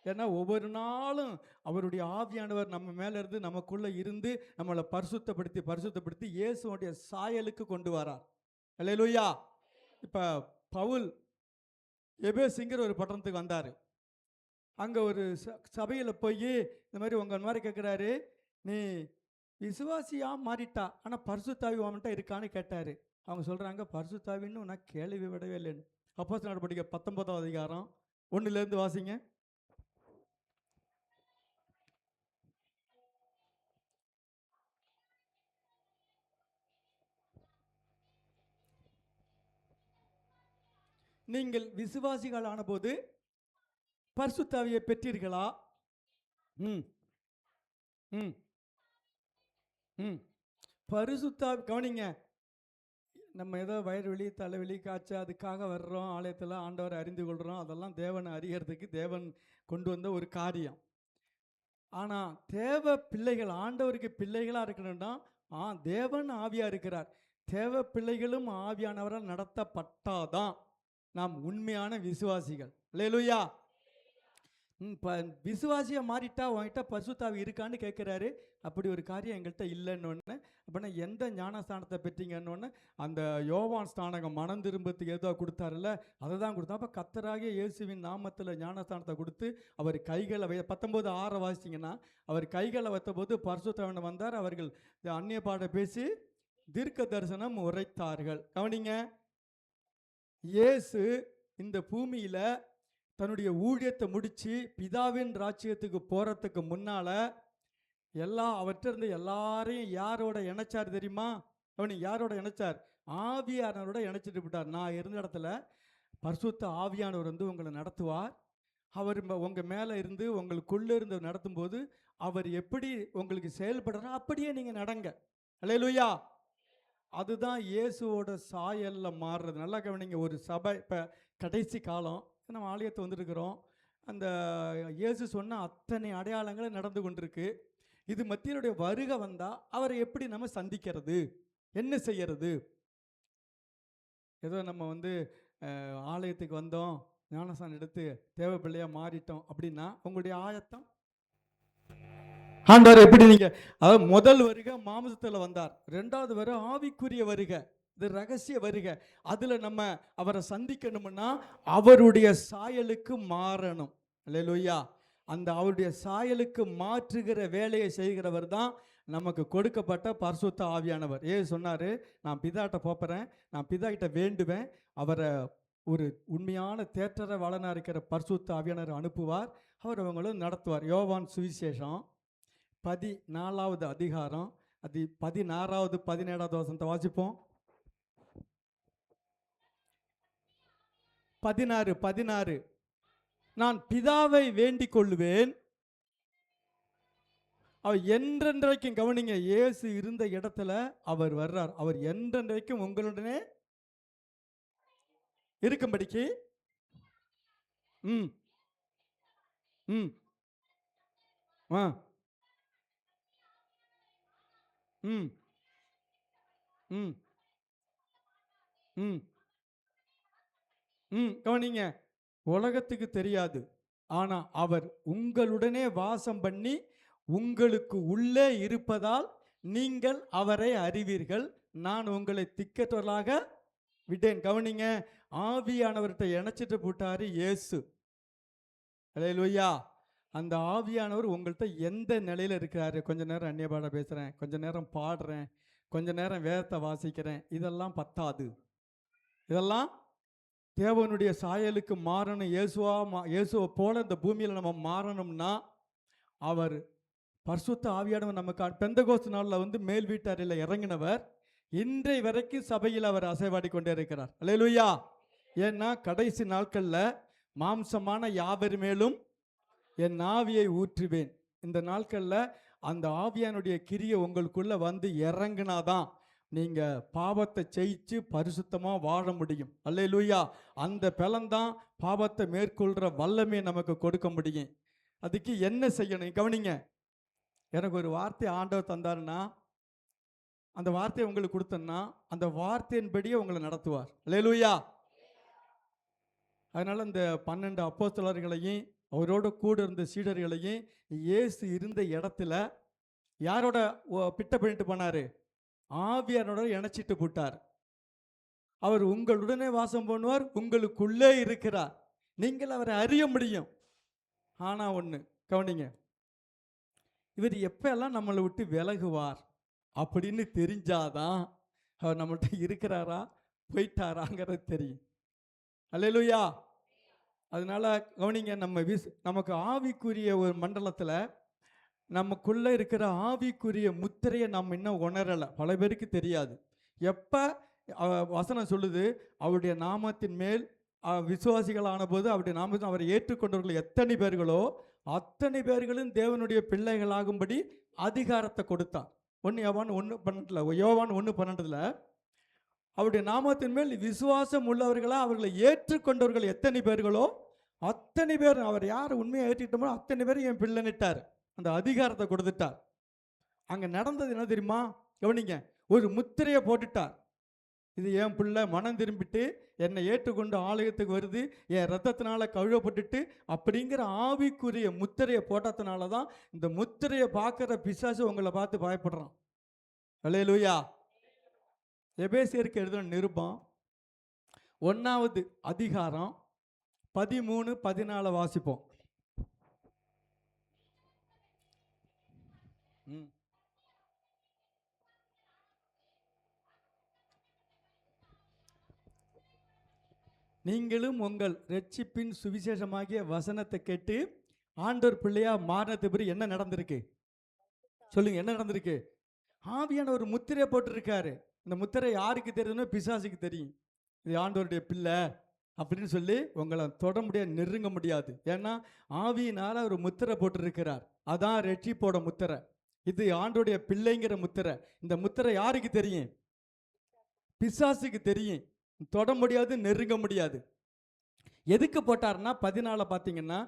ஏன்னா ஒவ்வொரு நாளும் அவருடைய ஆவியானவர் நம்ம மேலே இருந்து நமக்குள்ளே இருந்து நம்மளை பரிசுத்தப்படுத்தி இயேசுடைய சாயலுக்கு கொண்டு வரார். அல்லேலூயா. இப்போ பவுல் எபேசுங்கிற ஒரு பட்டணத்துக்கு வந்தார். அங்கே ஒரு சபையில் போய் இந்த மாதிரி கேட்குறாரு, நீ விசுவாசியாக மாறிட்டா, ஆனால் பரிசுத்தாவி உன்கிட்ட இருக்கான்னு கேட்டார். அவங்க சொல்கிறாங்க, பரிசுத்தாவின்னு நான் கேள்வி விடவே இல்லைன்னு. அப்போஸ்தலர் நடவடிக்கை 19ஆம் அதிகாரம் 1 வாசிங்க. நீங்கள் விசுவாசிகள் ஆனபோது பரிசுத்தாவியை பெற்றீர்களா? ம் ம் ம் பரிசுத்தாவி கவனிங்க. நம்ம ஏதோ வயிறு வலி, தலைவலி, காய்ச்சல் அதுக்காக வர்றோம் ஆலயத்தில், ஆண்டவரை அறிந்து கொள்கிறோம். அதெல்லாம் தேவனை அறியறதுக்கு தேவன் கொண்டு வந்த ஒரு காரியம். ஆனால் தேவ பிள்ளைகள், ஆண்டவருக்கு பிள்ளைகளாக இருக்கணும்னா தேவன் ஆவியாக இருக்கிறார். தேவ பிள்ளைகளும் ஆவியானவரால் நடத்தப்பட்டாதான் நாம் உண்மையான விசுவாசிகள். அல்லேலூயா. இப்போ விசுவாசியாக மாறிட்டா உங்ககிட்ட பரிசுத்தாவி இருக்கான்னு கேட்குறாரு. அப்படி ஒரு காரியம் எங்கள்கிட்ட இல்லைன்னு. அப்படின்னா எந்த ஞானஸ்தானத்தை பெற்றீங்கன்னு அந்த யோவான் ஸ்தானகம் மனம் திரும்பத்துக்கு ஏதோ கொடுத்தாருல்ல, அதை தான் கொடுத்தா. அப்போ கர்த்தராகிய இயேசுவின் நாமத்தில் ஞானஸ்தானத்தை கொடுத்து அவர் கைகளை 19:6 வாசிச்சிங்கன்னா, அவர் கைகளை வைத்தபோது பரிசுத்தாவின் வந்தார். அவர்கள் அந்நிய பாட பேசி தீர்க்க தரிசனம் உரைத்தார்கள். கவனிங்க, இயேசு இந்த பூமியில் தன்னுடைய ஊழியத்தை முடித்து பிதாவின் ராஜ்யத்துக்கு போகிறதுக்கு முன்னால் அவற்றிருந்து எல்லாரையும் யாரோட இணைச்சார் தெரியுமா? அவனுக்கு யாரோட இணைச்சார்? ஆவியானவரோட இணைச்சிட்டு விட்டார். நான் இருந்த இடத்துல பரிசுத்த ஆவியானவர் வந்து உங்களை நடத்துவார். அவர் உங்கள் மேலே இருந்து உங்களுக்குள்ளே இருந்து நடத்தும்போது அவர் எப்படி உங்களுக்கு செயல்படுறாரோ அப்படியே நீங்கள் நடங்க. அல்லேலூயா. அதுதான் இயேசுவோட சாயலில் மாறுறது. நல்லா கவனிங்க. ஒரு சபை, இப்போ கடைசி காலம், நம்ம ஆலயத்தை வந்துருக்கிறோம். அந்த இயேசு சொன்ன அத்தனை அடையாளங்களும் நடந்து கொண்டிருக்கு. இது மத்தியிலுடைய வருகை வந்தால் அவரை எப்படி நம்ம சந்திக்கிறது, என்ன செய்யறது? ஏதோ நம்ம வந்து ஆலயத்துக்கு வந்தோம், ஞானஸ்தானம் எடுத்து தேவ பிள்ளையாக மாறிட்டோம் அப்படின்னா உங்களுடைய ஆயத்தம் ஆண்டவர் எப்படி? நீங்கள் அதாவது முதல் வருகை மாம்சத்தில் வந்தார், 2வது வருகை ஆவிக்குரிய வருகை, இது ரகசிய வருகை. அதில் நம்ம அவரை சந்திக்கணும்னா அவருடைய சாயலுக்கு மாறணும். அல்லேலூயா. அந்த அவருடைய சாயலுக்கு மாற்றுகிற வேலையை செய்கிறவர் தான் நமக்கு கொடுக்கப்பட்ட பரிசுத்த ஆவியானவர். சொன்னார், நான் பிதாட்ட போகிறேன், நான் பிதாகிட்ட வேண்டுவேன், அவரை ஒரு உண்மையான தேற்றரவாளனாக இருக்கிற பரிசுத்த ஆவியானவர் அனுப்புவார், அவர் அவங்களும் நடத்துவார். யோவான் சுவிசேஷம் 14வது அதிகாரம் 16வது 17வது வசனத்தை வாசிப்போம். 16 நான் பிதாவை வேண்டிக் கொள்ளுவேன், அவர் என்றென்றைக்கும், கவனிங்க, இயேசு இருந்த இடத்துல அவர் வர்றார், அவர் என்றென்றைக்கும் உங்களுடனே இருக்கும்படிக்கு ம் ம் ஆ ம் ம் ம் ம் கவனிங்க. உலகத்துக்கு தெரியாது, ஆனால் அவர் உங்களுடனே வாசம் பண்ணி உங்களுக்கு உள்ளே இருப்பதால் நீங்கள் அவரை அறிவீர்கள். நான் உங்களை திக்கற்றவர்களாக விட்டேன். கவனிங்க, ஆவியானவர்கிட்ட இணைச்சிட்டு போட்டாரு இயேசு. அல்லேலூயா. அந்த ஆவியானவர் உங்கள்கிட்ட எந்த நிலையில் இருக்கிறாரு? கொஞ்ச நேரம் அந்நிய பாட பேசுகிறேன், கொஞ்ச நேரம் பாடுறேன், கொஞ்ச நேரம் வேதத்தை வாசிக்கிறேன், இதெல்லாம் பத்தாது. இதெல்லாம் தேவனுடைய சாயலுக்கு மாறணும். இயேசுவை போல இந்த பூமியில் நம்ம மாறணும்னா அவர் பரிசுத்த ஆவியானவர் நமக்கு பெந்தகோஸ்து நாளில் வந்து மேல் வீட்டாரில் இறங்கினவர். இன்றை வரைக்கும் சபையில் அவர் அசைவாடி கொண்டே இருக்கிறார். அல்லேலூயா. ஏன்னா கடைசி நாட்கள்ல மாம்சமான யாவர் மேலும் என் ஆவியை ஊற்றுவேன். இந்த நாட்கள்ல அந்த ஆவியானுடைய கிரியை உங்களுக்குள்ள வந்து இறங்குனாதான் நீங்க பாவத்தை ஜெயிச்சு பரிசுத்தமா வாழ முடியும். அல்லேலூயா. அந்த பலன்தான் பாவத்தை மேற்கொள்ற வல்லமே நமக்கு கொடுக்க முடியும். அதுக்கு என்ன செய்யணும் கவனிங்க. எனக்கு ஒரு வார்த்தை ஆண்டவர் தந்தாருன்னா, அந்த வார்த்தையை உங்களுக்கு கொடுத்தேன்னா அந்த வார்த்தையின்படியே உங்களை நடத்துவார். அல்லேலூயா. அதனால இந்த 12 அப்போஸ்தலர்களையும் அவரோட கூட இருந்த சீடர்களையும் இயேசு இருந்த இடத்துல யாரோட பிட்ட பண்ணிட்டு போனாரு? ஆவியானோட இணைச்சிட்டு போட்டார். அவர் உங்களுடனே வாசம் பண்ணுவார், உங்களுக்குள்ளே இருக்கிறார், நீங்கள் அவரை அறிய முடியும். ஆனா ஒண்ணு கவனிங்க, இவர் எப்பெல்லாம் நம்மளை விட்டு விலகுவார் அப்படின்னு தெரிஞ்சாதான் அவர் நம்மள்கிட்ட இருக்கிறாரா போயிட்டாராங்கிறது தெரியும். அல்லேலூயா. அதனால கவனிங்க, நமக்கு ஆவிக்குரிய ஒரு மண்டலத்தில் நமக்குள்ள இருக்கிற ஆவிக்குரிய முத்திரையை நம்ம இன்னும் உணரலை. பல பேருக்கு தெரியாது. எப்போ வசனம் சொல்லுது, அவருடைய நாமத்தின் மேல் விசுவாசிகளான போது அவருடைய நாமத்தின் அவரை ஏற்றுக்கொண்டவர்கள் எத்தனை பேர்களோ அத்தனை பேர்களும் தேவனுடைய பிள்ளைகளாகும்படி அதிகாரத்தை கொடுத்தார். யோவான் 1:12 அவருடைய நாமத்தின் மேல் விசுவாசம் உள்ளவர்களா அவர்களை ஏற்றுக்கொண்டவர்கள் எத்தனை பேர்களோ அத்தனை பேர், அவர் யார் உண்மையை ஏற்றிட்டோமோ அத்தனை பேரும் என் பிள்ளைன்னுட்டார். அந்த அதிகாரத்தை கொடுத்துட்டார். அங்க நடந்தது என்ன தெரியுமா? கவனிங்க, ஒரு முத்திரையை போட்டுட்டார். இது என் பிள்ளை மனம் திரும்பிட்டு என்னை ஏற்றுக்கொண்டு ஆலயத்துக்கு வருது, என் ரத்தத்தினால கழுவப்பட்டுட்டு அப்படிங்கிற ஆவிக்குரிய முத்திரையை போட்டதுனால தான் இந்த முத்திரையை பார்க்குற பிசாசு உங்களை பார்த்து பயப்படுறான். அல்லேலூயா. எபேசியருக்கு எழுதின நிருபம் 1வது அதிகாரம் 13-14 வாசிப்போம். நீங்களும் உங்கள் ரட்சிப்பின் சுவிசேஷமாகிய வசனத்தை கேட்டு ஆண்டவர் பிள்ளையா மாறினது பிறகு என்ன நடந்திருக்கு சொல்லுங்க? என்ன நடந்திருக்கு? ஆவியான ஒரு முத்திரையை போட்டிருக்காரு. இந்த முத்திரை யாருக்கு தெரியுதுன்னா பிசாசுக்கு தெரியும். இது ஆண்டவருடைய பிள்ளை அப்படின்னு சொல்லி உங்களை தொட முடியாது, நெருங்க முடியாது. ஏன்னா ஆவியினால ஒரு முத்திரை போட்டிருக்கிறார். அதான் ரட்சிப்போட முத்திரை. இது ஆண்டோடைய பிள்ளைங்கிற முத்திரை. இந்த முத்திரை யாருக்கு தெரியும்? பிசாசுக்கு தெரியும். தொட முடியாது, நெருங்க முடியாது. எதுக்கு போட்டார்னா 14 பார்த்தீங்கன்னா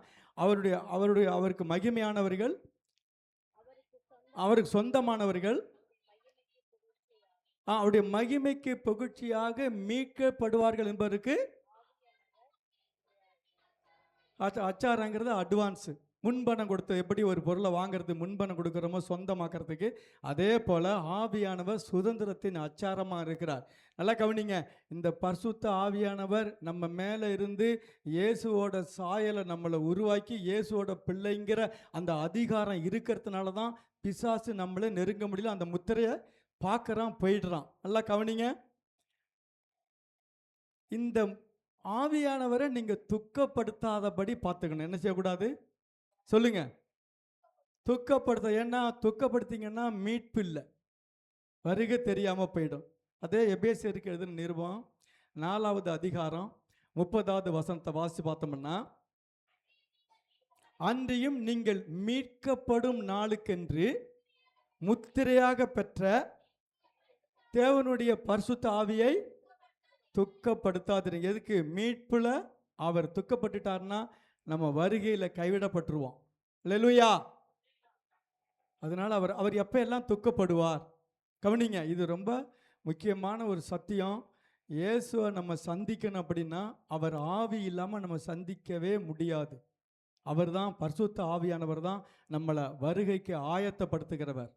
அவருக்கு மகிமையானவர்கள், அவருக்கு சொந்தமானவர்கள் அவருடைய மகிமைக்கு புகழ்ச்சியாக மீட்கப்படுவார்கள் என்பதற்கு அச்சாரங்கிறது அட்வான்ஸு, முன்பணம் கொடுத்து. எப்படி ஒரு பொருளை வாங்கிறது முன்பணம் கொடுக்குறோமோ சொந்தமாக்கிறதுக்கு, அதே போல் ஆவியானவர் சுதந்திரத்தின் அச்சாரமாக இருக்கிறார். நல்லா கவனிங்க, இந்த பரிசுத்த ஆவியானவர் நம்ம மேலே இருந்து இயேசுவோட சாயலை நம்மளை உருவாக்கி இயேசுவோட பிள்ளைங்கிற அந்த அதிகாரம் இருக்கிறதுனால தான் பிசாசு நம்மளை நெருங்க முடியல. அந்த முத்திரையை பார்க்குறான், போயிடுறான். நல்லா கவனிங்க, இந்த ஆவியானவரை நீங்கள் துக்கப்படுத்தாதபடி பார்த்துக்கணும். என்ன செய்யக்கூடாது சொல்லுங்க? துக்கப்படுத்த. ஏன்னா துக்கப்படுத்திங்கன்னா மீட்பு இல்லை, வருகை தெரியாமல் போயிடும். அதே எபேசியருக்கு எழுதின நிருபம் 4வது அதிகாரம் 30வது வசனத்தை வாசி பார்த்தோம்னா, அன்றியும் நீங்கள் மீட்கப்படும் நாளுக்கென்று முத்திரையாக பெற்ற தேவனுடைய பரிசுத்த ஆவியை துக்கப்படுத்தாதீங்க. எதுக்கு? மீட்புல அவர் துக்கப்பட்டுட்டார்னா நம்ம வருகையில் கைவிடப்பட்டுருவோம். அல்லேலூயா. அதனால அவர் எப்போ எல்லாம் துக்கப்படுவார்? கவனிங்க, இது ரொம்ப முக்கியமான ஒரு சத்தியம். இயேசுவை நம்ம சந்திக்கணும் அப்படின்னா அவர் ஆவி இல்லாமல் நம்ம சந்திக்கவே முடியாது. அவர் தான் பரிசுத்த ஆவியானவர் தான் நம்மளை வருகைக்கு ஆயத்தப்படுத்துகிறவர்.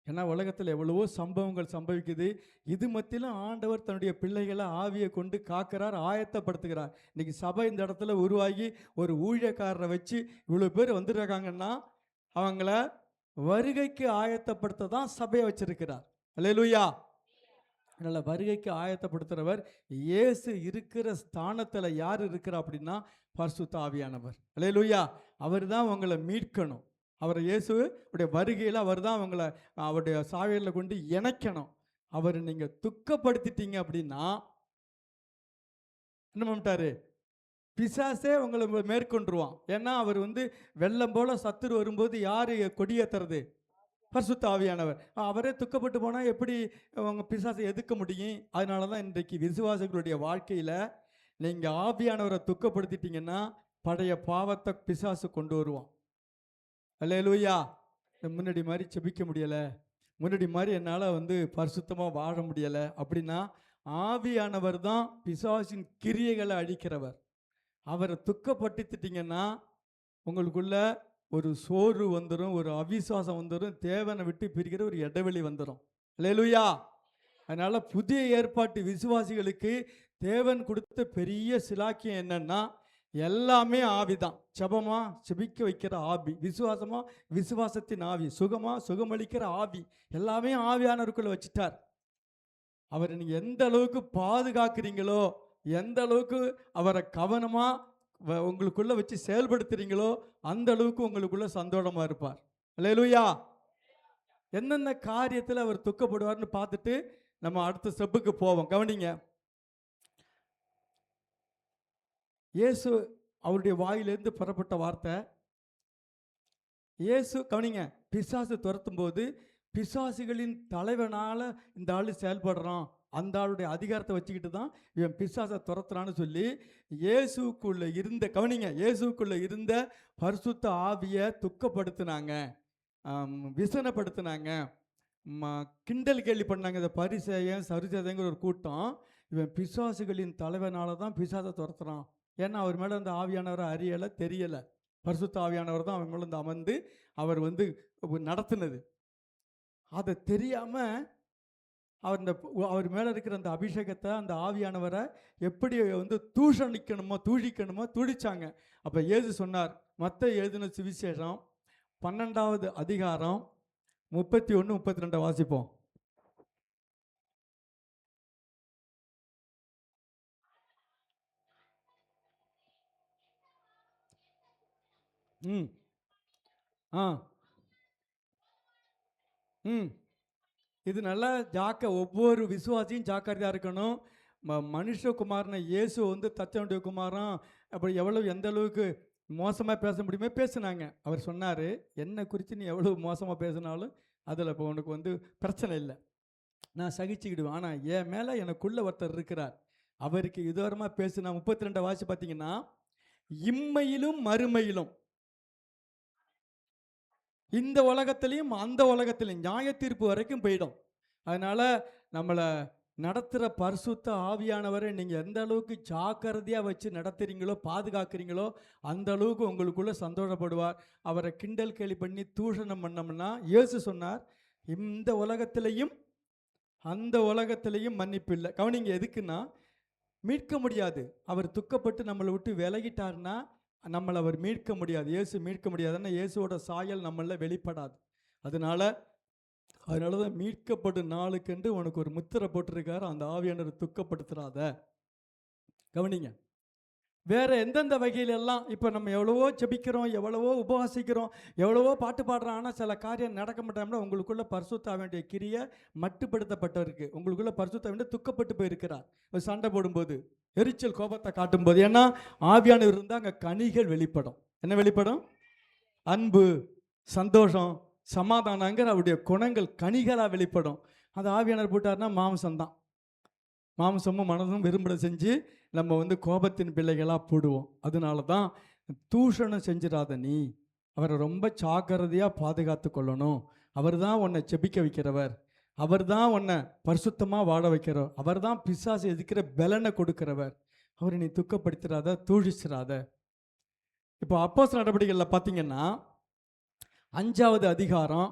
ஏன்னா உலகத்தில் எவ்வளவோ சம்பவங்கள் சம்பவிக்குது. இது மத்தியிலும் ஆண்டவர் தன்னுடைய பிள்ளைகளை ஆவியை கொண்டு காக்கிறார், ஆயத்தப்படுத்துகிறார். இன்னைக்கு சபை இந்த இடத்துல உருவாகி ஒரு ஊழியக்காரரை வச்சு இவ்வளோ பேர் வந்துருக்காங்கன்னா அவங்கள வருகைக்கு ஆயத்தப்படுத்த தான் சபையை வச்சிருக்கிறார். அல்லேலூயா. அதனால் வருகைக்கு ஆயத்தப்படுத்துகிறவர் இயேசு இருக்கிற ஸ்தானத்தில் யார் இருக்கிறா அப்படின்னா பரிசுத்த ஆவியானவர். அல்லேலூயா. அவர் தான் உங்களை மீட்கணும். அவர் இயேசுடைய வருகையில் அவர் தான் அவங்கள அவருடைய சாவியில் கொண்டு இணைக்கணும். அவரை நீங்க துக்கப்படுத்திட்டீங்க அப்படின்னா என்ன பண்ணிட்டாரு? பிசாசே உங்களை மேற்கொண்டுருவான். ஏன்னா அவர் வந்து வெள்ளம் போல சத்துரு வரும்போது யாரு கொடியேத்துறது? பரிசுத்த ஆவியானவர். அவரே துக்கப்பட்டு போனால் எப்படி அவங்க பிசாசை எதிர்க்க முடியும்? அதனால தான் இன்றைக்கு விசுவாசிகளுடைய வாழ்க்கையில் நீங்கள் ஆவியானவரை துக்கப்படுத்திட்டீங்கன்னா பழைய பாவத்தை பிசாசு கொண்டு வருவான். அல்லேலூயா. முன்னாடி மாதிரி செபிக்க முடியலை, முன்னாடி மாதிரி என்னால் வந்து பரிசுத்தமாக வாழ முடியலை அப்படின்னா ஆவியானவர் தான் பிசாசின் கிரியைகளை அழிக்கிறவர். அவரை துக்கப்படுத்திட்டீங்கன்னா உங்களுக்குள்ள ஒரு சோர்வு வந்துடும், ஒரு அவிசுவாசம் வந்துடும், தேவனை விட்டு பிரிக்கிற ஒரு இடைவெளி வந்துடும். அல்லேலூயா. அதனால புதிய ஏற்பாட்டு விசுவாசிகளுக்கு தேவன் கொடுத்த பெரிய சிலாக்கியம் என்னன்னா எல்லாமே ஆவிதான். ஜெபமா செபிக்க வைக்கிற ஆவி, விசுவாசமா விசுவாசத்தின் ஆவி, சுகமா சுகமளிக்கிற ஆவி, எல்லாமே ஆவியானவருக்குள்ள வச்சுட்டார். அவரை நீங்க எந்த அளவுக்கு பாதுகாக்கிறீங்களோ, எந்த அளவுக்கு அவரை கவனமா உங்களுக்குள்ள வச்சு செயல்படுத்துறீங்களோ அந்த அளவுக்கு உங்களுக்குள்ள சந்தோஷமா இருப்பார். அல்லேலூயா. என்னென்ன காரியத்தில் அவர் துக்கப்படுவார்னு பார்த்துட்டு நம்ம அடுத்த ஸ்டெப்புக்கு போவோம். கவனிங்க. இயேசு அவருடைய வாயிலிருந்து புறப்பட்ட வார்த்தை, இயேசு கவனிங்க, பிசாசு துரத்தும் போது பிசாசுகளின் தலைவனால இந்த ஆளு செயல்படுறான், அந்த ஆளுடைய அதிகாரத்தை வச்சுக்கிட்டு தான் இவன் பிசாசை துரத்துறான்னு சொல்லி இயேசுக்குள்ள இருந்த கவனிங்க, இயேசுக்குள்ள இருந்த பரிசுத்த ஆவியை துக்கப்படுத்தினாங்க, விசனப்படுத்தினாங்க, கிண்டல் கேள்வி பண்ணாங்க. இந்த பரிசேயன் சரிசேதங்கிற ஒரு கூட்டம் இவன் பிசாசுகளின் தலைவனால தான் பிசாசை துரத்துறான். ஏன்னா அவர் மேலே அந்த ஆவியானவரை அறியலை, தெரியலை. பரிசுத்த ஆவியானவர் தான் அவன் மேலே வந்து அமர்ந்து அவர் வந்து நடத்தினது. அதை தெரியாமல் அவர் மேலே இருக்கிற அந்த அபிஷேகத்தை, அந்த ஆவியானவரை எப்படி வந்து தூழிக்கணுமோ தூழிச்சாங்க. அப்போ இயேசு சொன்னார், மத்தேயு எழுதின சுவிசேஷம் 12வது அதிகாரம் 31, 32 வாசிப்போம். இது நல்லா ஒவ்வொரு விசுவாசியும் ஜாக்கிரதையாக இருக்கணும். மனுஷகுமாரனை இயேசு வந்து தச்சனுடைய குமாரன் அப்படி எந்த அளவுக்கு மோசமாக பேச முடியுமோ பேசுனாங்க. அவர் சொன்னார், என்னை குறித்து நீ எவ்வளோ மோசமாக பேசினாலும் அதில் இப்போ உனக்கு வந்து பிரச்சனை இல்லை, நான் சகிச்சுக்கிடுவேன். ஆனால் என் மேலே எனக்குள்ள ஒருத்தர் இருக்கிறார், அவருக்கு இதுவரமாக பேசுனா 32 வாசி பார்த்தீங்கன்னா, இம்மையிலும் மறுமையிலும், இந்த உலகத்திலையும் அந்த உலகத்திலையும் நியாய தீர்ப்பு வரைக்கும் போயிடும். அதனால் நம்மளை நடத்துகிற பரிசுத்த ஆவியானவரை நீங்கள் எந்த அளவுக்கு ஜாக்கிரதையாக வச்சு நடத்துகிறீங்களோ, பாதுகாக்கிறீங்களோ, அந்த அளவுக்கு உங்களுக்குள்ளே சந்தோஷப்படுவார். அவரை கிண்டல் கேலி பண்ணி தூஷணம் பண்ணோம்னா இயேசு சொன்னார், இந்த உலகத்திலையும் அந்த உலகத்திலையும் மன்னிப்பு இல்லை. கவனிங்க, எதுக்குன்னா மீட்க முடியாது. அவர் துக்கப்பட்டு நம்மளை விட்டு விலகிட்டார்னா நம்மளை அவர் மீட்க முடியாது, இயேசு மீட்க முடியாதுன்னா இயேசுவோட சாயல் நம்மள வெளிப்படாது. அதனால தான் மீட்கப்படும் நாளுக்கென்று உனக்கு ஒரு முத்திரை போட்டிருக்காரு, அந்த ஆவியானவரை துக்கப்படுத்துறாத. கவனிங்க, வேற எந்தெந்த வகையிலெல்லாம் இப்போ நம்ம எவ்வளவோ ஜெபிக்கிறோம், எவ்வளவோ உபவாசிக்கிறோம், எவ்வளவோ பாட்டு பாடுறோம், ஆனால் சில காரியம் நடக்க மாட்டோம்னா உங்களுக்குள்ள பரிசுத்த ஆவியுடைய கிரியை மட்டுப்படுத்தப்பட்டிருக்கு. உங்களுக்குள்ள பரிசுத்த ஆவியுடைய துக்கப்பட்டு போயிருக்கிறார். சண்டை போடும்போது, எரிச்சல் கோபத்தை காட்டும்போது, ஏன்னா ஆவியானவர் இருந்தால் அங்கே கனிகள் வெளிப்படும். என்ன வெளிப்படும்? அன்பு, சந்தோஷம், சமாதானங்கிற அவருடைய குணங்கள் கனிகளாக வெளிப்படும். அது ஆவியானவர் போட்டார்னா மாம்சம்தான். மாம்சமும் மனதும் விரும்பலை செஞ்சு நம்ம வந்து கோபத்தின் பிள்ளைகளாக போடுவோம். அதனால தான் தூஷணம் செஞ்சிடாத, நீ அவரை ரொம்ப ஜாக்கிரதையாக பாதுகாத்து கொள்ளணும். அவர் தான் உன்னை செபிக்க வைக்கிறவர், அவர் தான் உன்னை பரிசுத்தமாக வாழ வைக்கிறவர், அவர் தான் பிசாசு எதிர்க்கிற பலனை கொடுக்கிறவர். அவரை நீ துக்கப்படுத்திடாத, தூழிச்சிடாத. இப்போ அப்போஸ்தலர் நடவடிக்கைகளில் பார்த்தீங்கன்னா 5வது அதிகாரம்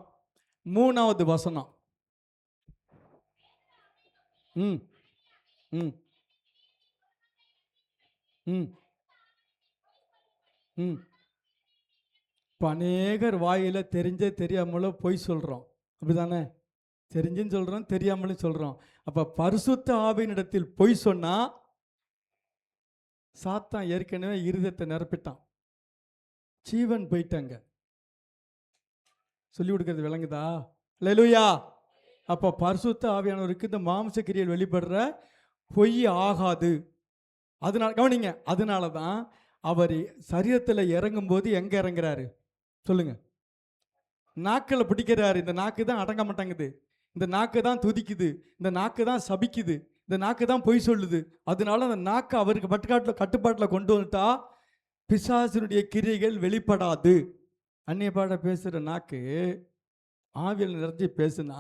3வது வசனம். ம் ம் ம் ம் இப்போ அநேகர் வாயில் தெரிஞ்சே தெரியாமலோ பொய் சொல்கிறோம், அப்படி தானே? தெரிஞ்சுன்னு சொல்கிறோம், தெரியாமலும் சொல்கிறோம். அப்போ பரிசுத்த ஆவியினிடத்தில் பொய் சொன்னால் சாத்தான் ஏற்கனவே இருதயத்தை நிரப்பிட்டான், ஜீவன் போயிட்டாங்க. சொல்லி கொடுக்கறது விளங்குதா? அல்லேலூயா. அப்போ பரிசுத்த ஆவியானவருக்கு இந்த மாம்ச கிரியைகள் வெளிப்படுற பொய் ஆகாது. அதனால கவனிங்க, அதனால தான் அவர் சரீரத்தில் இறங்கும்போது எங்க இறங்குறாரு சொல்லுங்க? நாக்கில் பிடிக்கிறாரு. இந்த நாக்கு தான் அடங்க மாட்டேங்குது, இந்த நாக்கு தான் துதிக்குது, இந்த நாக்கு தான் சபிக்குது, இந்த நாக்கு தான் பொய் சொல்லுது. அதனால அந்த நாக்கு அவருக்கு கட்டுப்பாட்டில் கொண்டு வந்துட்டா பிசாசினுடைய கிரியைகள் வெளிப்படாது. அந்நிய பாட பேசுகிற நாக்கு ஆவியில் நிறைஞ்சி பேசுனா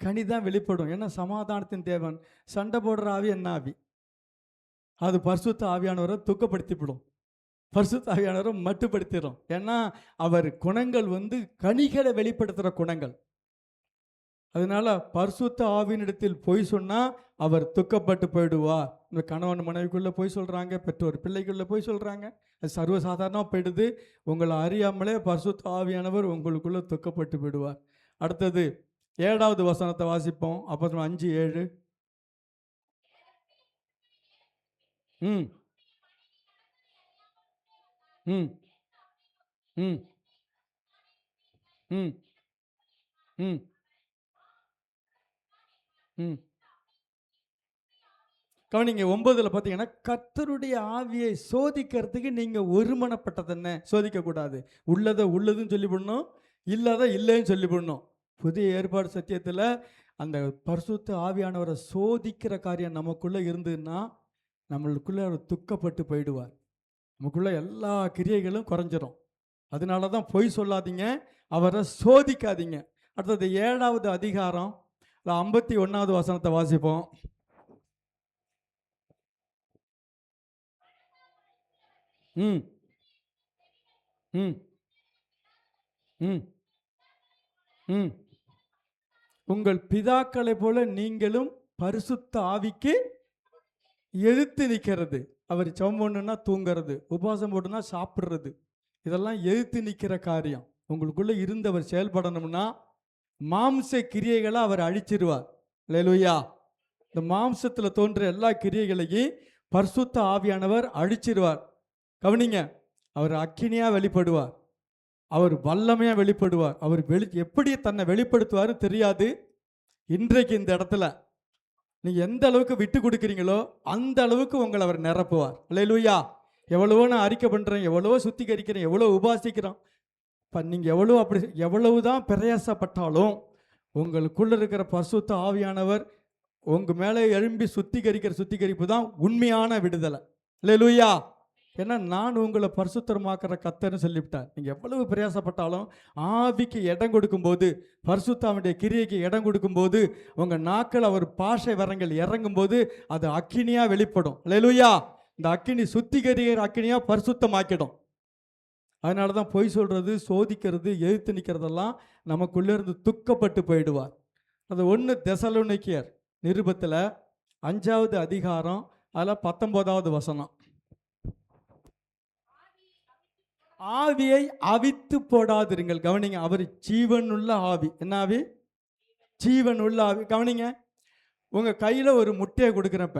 கனிதான் வெளிப்படும். ஏன்னா சமாதானத்தின் தேவன். சண்டை போடுற ஆவி என்ன ஆவி? அது பரிசுத்த ஆவியானவரை துக்கப்படுத்திவிடும், பரிசுத்த ஆவியானவரை மட்டுப்படுத்திடும். ஏன்னா அவர் குணங்கள் கனிகளை வெளிப்படுத்துகிற குணங்கள். அதனால பரிசுத்த ஆவியினிடத்தில் பொய் சொன்னால் அவர் துக்கப்பட்டு போயிடுவார். இந்த கணவன் மனைவிக்குள்ளே போய் சொல்கிறாங்க, பெற்றோர் பிள்ளைக்குள்ளே போய் சொல்கிறாங்க, அது சர்வசாதாரணமாக போயிடுது. உங்களை அறியாமலே பரிசுத்த ஆவியானவர் உங்களுக்குள்ளே துக்கப்பட்டு போயிடுவார். அடுத்தது 7வது வசனத்தை வாசிப்போம். அப்போஸ்தலர் 5:7. ம் ம் ம் ம் ம் ம் கவனிங்க, 9ல் பார்த்தீங்கன்னா, கர்த்தருடைய ஆவியை சோதிக்கிறதுக்கு நீங்கள் ஒருமனப்பட்டதென்ன சோதிக்கக்கூடாது. உள்ளதை உள்ளதுன்னு சொல்லிவிடணும், இல்லாத இல்லைன்னு சொல்லிவிடணும். புதிய ஏற்பாடு சத்தியத்தில் அந்த பரிசுத்த ஆவியானவரை சோதிக்கிற காரியம் நமக்குள்ளே இருந்ததுன்னா நம்மளுக்குள்ளே அவர் துக்கப்பட்டு போயிடுவார். நமக்குள்ளே எல்லா கிரியைகளும் குறைஞ்சிரும். அதனால தான் பொய் சொல்லாதீங்க, அவரை சோதிக்காதீங்க. அடுத்தது 7வது அதிகாரம் 51வது வசனத்தை வாசிப்போம். ம் ம் ம் ம் உங்கள் பிதாக்களை போல நீங்களும் பரிசுத்த ஆவிக்கு எதிர்த்து நிற்கிறது. அவர் ஜெபம் பண்ணுனா தூங்கிறது, உபவாசம் போட்டுனா சாப்பிட்றது, இதெல்லாம் எதிர்த்து நிற்கிற காரியம். உங்களுக்குள்ளே இருந்தவர் செயல்படணும்னா மாம்ச கிரியைகளை அவர் அழிச்சிருவார். அல்லேலூயா. இந்த மாம்சத்தில் தோன்ற எல்லா கிரியைகளையும் பரிசுத்த ஆவியானவர் அழிச்சிருவார். கவனிங்க, அவர் அக்கினியாக வெளிப்படுவார், அவர் வல்லமையாக வெளிப்படுவார். அவர் எப்படி தன்னை வெளிப்படுத்துவார் தெரியாது. இன்றைக்கு இந்த இடத்துல நீங்கள் எந்த அளவுக்கு விட்டு கொடுக்குறீங்களோ அந்த அளவுக்கு உங்களை அவர் நிரப்புவார். அல்லேலூயா. எவ்வளவோ நான் அறிக்கை பண்ணுறேன், எவ்வளவோ சுத்திகரிக்கிறேன், எவ்வளோ உபாசிக்கிறோம், இப்போ நீங்கள் எவ்வளவு தான் பிரயாசப்பட்டாலும் உங்களுக்குள்ளே இருக்கிற பரிசுத்த ஆவியானவர் உங்கள் மேலே எழும்பி சுத்திகரிக்கிற சுத்திகரிப்பு தான் உண்மையான விடுதலை. அல்லேலூயா. ஏன்னா நான் உங்களை பரிசுத்தமாக்குற கர்த்தர்னு சொல்லிவிட்டார். நீங்கள் எவ்வளவு பிரயாசப்பட்டாலும் ஆவிக்கு இடம் கொடுக்கும்போது, பரிசுத்தாவுடைய கிரியைக்கு இடம் கொடுக்கும்போது, உங்கள் நாக்கள் அவர் பாஷை வரங்கள் இறங்கும்போது அது அக்கினியாக வெளிப்படும். அல்லேலூயா. இந்த அக்கினி சுத்திகரிக்கிற அக்கினியாக பரிசுத்தமாக்கிடும். அதனால தான் பொய் சொல்கிறது, சோதிக்கிறது, எதிர்த்து நிற்கிறதெல்லாம் நமக்குள்ளே இருந்து துக்கப்பட்டு போயிடுவார். அது 1 தெசலோனிக்கேயர் நிருபத்தில் 5வது அதிகாரம் அதில் 19வது வசனம். ஆவியை அவித்து போடாதிருங்கள். கவனிங்க, அவர் ஜீவனுள்ள ஆவி. என்ன ஆவி? ஜீவனுள்ள ஆவி. கவனிங்க, உங்கள் கையில் ஒரு முட்டையை கொடுக்குறப்ப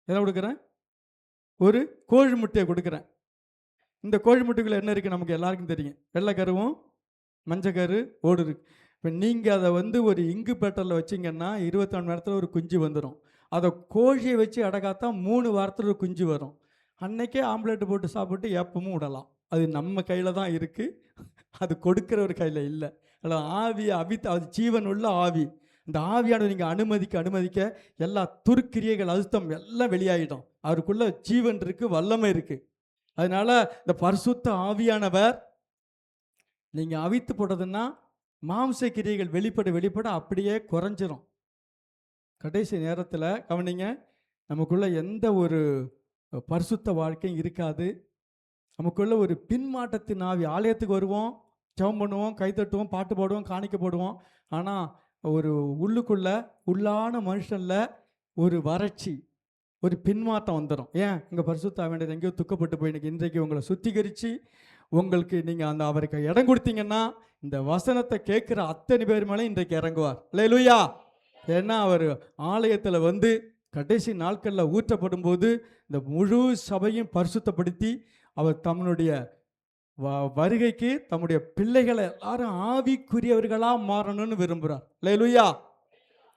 என்ன கொடுக்குறேன்? ஒரு கோழி முட்டையை கொடுக்குறேன். இந்த கோழி முட்டைக்குள்ள என்ன இருக்குது நமக்கு எல்லாருக்கும் தெரியும். வெள்ளைக்கருவும் மஞ்சக்கரு ஓடு இருக்கு. இப்போ நீங்கள் அதை ஒரு இங்கு பேட்டரில் வச்சிங்கன்னா 24 மணி நேரத்தில் ஒரு குஞ்சு வந்துடும். அதை கோழியை வச்சு அடக்காத்தா 3 வாரத்தில் ஒரு குஞ்சு வரும். அன்னைக்கே ஆம்லேட்டு போட்டு சாப்பிட்டு எப்பவும் விடலாம். அது நம்ம கையில் தான் இருக்குது, அது கொடுக்குற ஒரு கையில் இல்லை. அதில் ஆவியை அவித்து, அது ஜீவன் உள்ள ஆவி. இந்த ஆவியானது நீங்கள் அனுமதிக்க எல்லா துர்க்கிரியைகள் அசுத்தம் எல்லாம் வெளியாகிடும். அவருக்குள்ள ஜீவன் இருக்குது, வல்லமை இருக்குது. அதனால இந்த பரிசுத்த ஆவியானவர் நீங்கள் அவித்து போட்டதுன்னா மாம்ச கிரியைகள் வெளிப்பட அப்படியே குறைஞ்சிரும். கடைசி நேரத்தில் கவனிங்க, நமக்குள்ள எந்த ஒரு பரிசுத்த வாழ்க்கையும் இருக்காது. நமக்குள்ள ஒரு பின்மாற்றத்தின் ஆவி. ஆலயத்துக்கு வருவோம், ஜெபம் பண்ணுவோம், கைத்தட்டுவோம், பாட்டு பாடுவோம், காணிக்க போடுவோம். ஆனால் ஒரு உள்ளான மனுஷனில் ஒரு வறட்சி, ஒரு பின்மாற்றம் வந்துடும். ஏன்? இங்கே பரிசுத்த வேண்டியது எங்கேயோ துக்கப்பட்டு போய் இன்றைக்கு உங்களை சுத்திகரித்து உங்களுக்கு நீங்கள் அவருக்கு இடம் கொடுத்தீங்கன்னா இந்த வசனத்தை கேட்குற அத்தனை பேர் மேலே இன்றைக்கு இறங்குவார். அல்லேலூயா. ஏன்னா அவர் ஆலயத்தில் கடைசி நாட்களில் ஊற்றப்படும் போது இந்த முழு சபையும் பரிசுத்தப்படுத்தி அவர் தம்முடைய வருகைக்கு தம்முடைய பிள்ளைகளை எல்லாரும் ஆவிக்குரியவர்களாக மாறணும்னு விரும்புகிறார். அல்லேலூயா.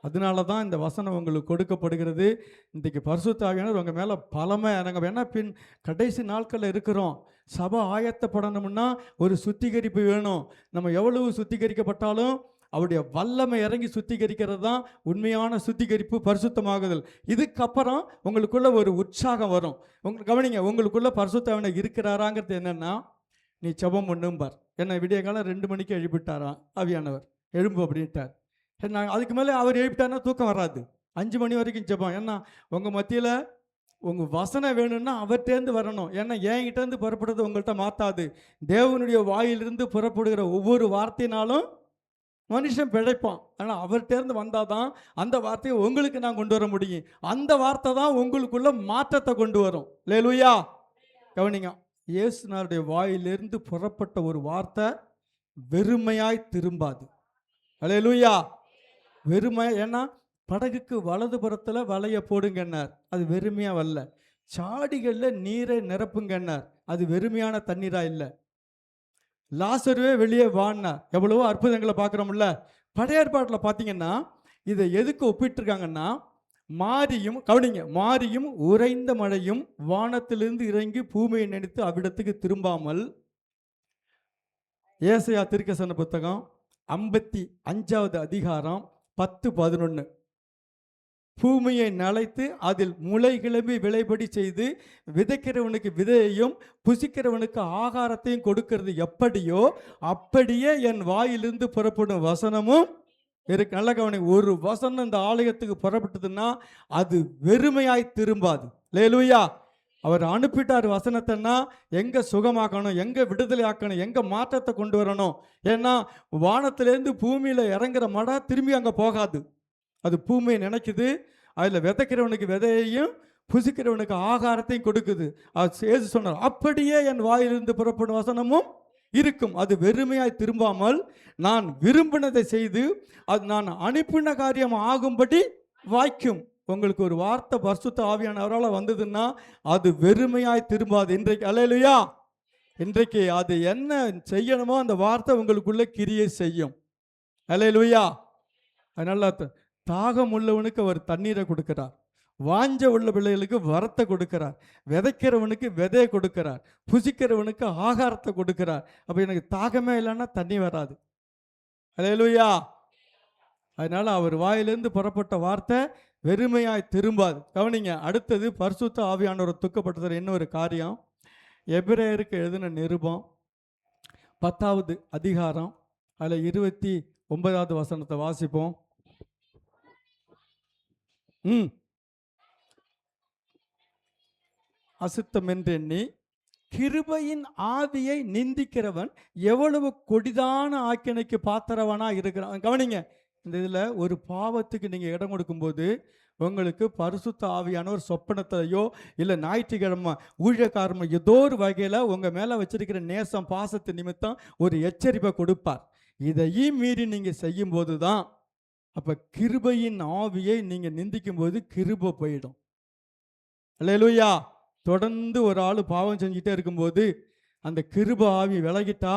அதனால தான் இந்த வசனம் உங்களுக்கு கொடுக்கப்படுகிறது. இன்றைக்கு பரிசுத்த ஆவியானவர் உங்கள் மேலே பலமாக இறங்க வேணா. பின் கடைசி நாட்களில் இருக்கிறோம். சபை ஆயத்தப்படணும்னா ஒரு சுத்திகரிப்பு வேணும். நம்ம எவ்வளவு சுத்திகரிக்கப்பட்டாலும் அவருடைய வல்லமை இறங்கி சுத்திகரிக்கிறது தான் உண்மையான சுத்திகரிப்பு, பரிசுத்தமாகுதல். இதுக்கப்புறம் உங்களுக்குள்ள ஒரு உற்சாகம் வரும். உங்களுக்கு கவனிங்க, உங்களுக்குள்ள பரிசுத்த ஆவியானவர் இருக்கிறாராங்கிறது என்னென்னா, நீ ஜெபம் பண்ணும்பார். என்னை விடிய காலம் 2 மணிக்கு எழுப்பிட்டாராம் ஆவியானவர். எழும்பு அப்படின்ட்டார். நான் அதுக்கு மேலே அவர் எழுப்பிட்டாருன்னா தூக்கம் வராது. 5 மணி வரைக்கும் ஜெபம். ஏன்னா உங்கள் மத்தியில் உங்கள் வசனம் வேணும்னா அவர்கிட்டேருந்து வரணும். ஏன்னா என்கிட்டேருந்து புறப்படுறது உங்கள்கிட்ட மாற்றாது. தேவனுடைய வாயிலிருந்து புறப்படுகிற ஒவ்வொரு வார்த்தையினாலும் மனுஷன் பிழைப்பான். ஆனால் அவர்கிட்டேருந்து வந்தால் தான் அந்த வார்த்தையை உங்களுக்கு நான் கொண்டு வர முடியும். அந்த வார்த்தை தான் உங்களுக்குள்ள மாற்றத்தை கொண்டு வரும். அல்லேலூயா. கவனிங்க, இயேசுநாதருடைய வாயிலிருந்து புறப்பட்ட ஒரு வார்த்தை வெறுமையாய் திரும்பாது. அல்லேலூயா. வெறுமையா. ஏன்னா படகுக்கு வலது புறத்தில் வலையை போடுங்கன்னார், அது வெறுமையாக வரல. சாடிகளில் நீரை நிரப்புங்கன்னார், அது வெறுமையான தண்ணீராக இல்லை. லாசருவே வெளியே வான்னார். எவ்வளவோ அற்புதங்களை பார்க்குறோம்ல. பழைய ஏற்பாட்டில் பார்த்தீங்கன்னா இதை எதுக்கு ஒப்பிட்டிருக்காங்கன்னா, மாரியும் கவனிங்க, மாரியும் உறைந்த மழையும் வானத்திலிருந்து இறங்கி பூமியை நினைத்து அவ்விடத்துக்கு திரும்பாமல், ஏசாயா தீர்க்கதரிசன புத்தகம் 55வது அதிகாரம் 10-11, பூமியை நலைத்து அதில் முளை கிளம்பி விளைபடி செய்து விதைக்கிறவனுக்கு விதையையும் புசிக்கிறவனுக்கு ஆகாரத்தையும் கொடுக்கிறது எப்படியோ அப்படியே என் வாயிலிருந்து புறப்படும் வசனமும் இருக்கு. நல்ல கவனி, ஒரு வசனம் இந்த ஆலயத்துக்கு புறப்பட்டதுன்னா அது வெறுமையாய் திரும்பாது. அல்லேலூயா. அவர் அனுப்பிட்டார் வசனத்தைன்னா எங்கே சுகமாக்கணும், எங்கே விடுதலை ஆக்கணும், எங்கே மாற்றத்தை கொண்டு வரணும். ஏன்னா வானத்திலேருந்து பூமியில் இறங்குற மழை திரும்பி அங்கே போகாது. அது பூமியை நினைக்குது. அதில் விதைக்கிறவனுக்கு விதையையும் புசிக்கிறவனுக்கு ஆகாரத்தையும் கொடுக்குது. அது ஏசு சொன்னார், அப்படியே என் வாயிலிருந்து புறப்படும் வசனமும் இருக்கும். அது வெறுமையாய் திரும்பாமல் நான் விரும்பினதை செய்து அது நான் அனுப்பின காரியம் ஆகும்படி வாய்க்கும். உங்களுக்கு ஒரு வார்த்தை பரிசுத்த ஆவியானவரால் வந்ததுன்னா அது வெறுமையாய் திரும்பாது. இன்றைக்கு அல்லேலூயா, இன்றைக்கு அது என்ன செய்யணுமோ அந்த வார்த்தை உங்களுக்குள்ள கிரியை செய்யும். அல்லேலூயா. அதனால தாகம் உள்ளவனுக்கு அவர் தண்ணீரை கொடுக்கிறார், வாஞ்ச உள்ள பிள்ளைகளுக்கு வரத்தை கொடுக்கிறார், விதைக்கிறவனுக்கு விதையை கொடுக்கிறார், புசிக்கிறவனுக்கு ஆகாரத்தை கொடுக்கிறார். அப்போ எனக்கு தாகமே இல்லைன்னா தண்ணி வராது. அல்லேலூயா. அதனால அவர் வாயிலிருந்து புறப்பட்ட வார்த்தை வெறுமையாய் திரும்பாது. கவனிங்க, அடுத்தது பரிசுத்த ஆவியானவர் துக்கப்பட்டது இன்னொரு காரியம். எபிரேயருக்கு எழுதின நிருபம் 10வது அதிகாரம் அதில் 29வது வசனத்தை வாசிப்போம். அசுத்தம் என்று எண்ணி கிருபையின் ஆவியை நிந்திக்கிறவன் எவ்வளவு கொடிதான ஆக்கினைக்கு பாத்திரவனா இருக்கிறான். கவனிங்க, இந்த இதில் ஒரு பாவத்துக்கு நீங்கள் இடம் கொடுக்கும்போது உங்களுக்கு பரிசுத்த ஆவியானவர் சொப்பனத்தையோ இல்லை ஞாயிற்றுக்கிழமை ஊழியக்காரமோ ஏதோ ஒரு வகையில் உங்கள் மேலே வச்சிருக்கிற நேசம் பாசத்து நிமித்தம் ஒரு எச்சரிப்பை கொடுப்பார். இதையும் மீறி நீங்கள் செய்யும்போது தான் அப்போ கிருபையின் ஆவியை நீங்கள் நிந்திக்கும் போது கிருபை போயிடும். அல்லேலூயா. தொடர்ந்து ஒரு ஆள் பாவம் செஞ்சுட்டே இருக்கும்போது அந்த கிருபை ஆவி விலகிட்டா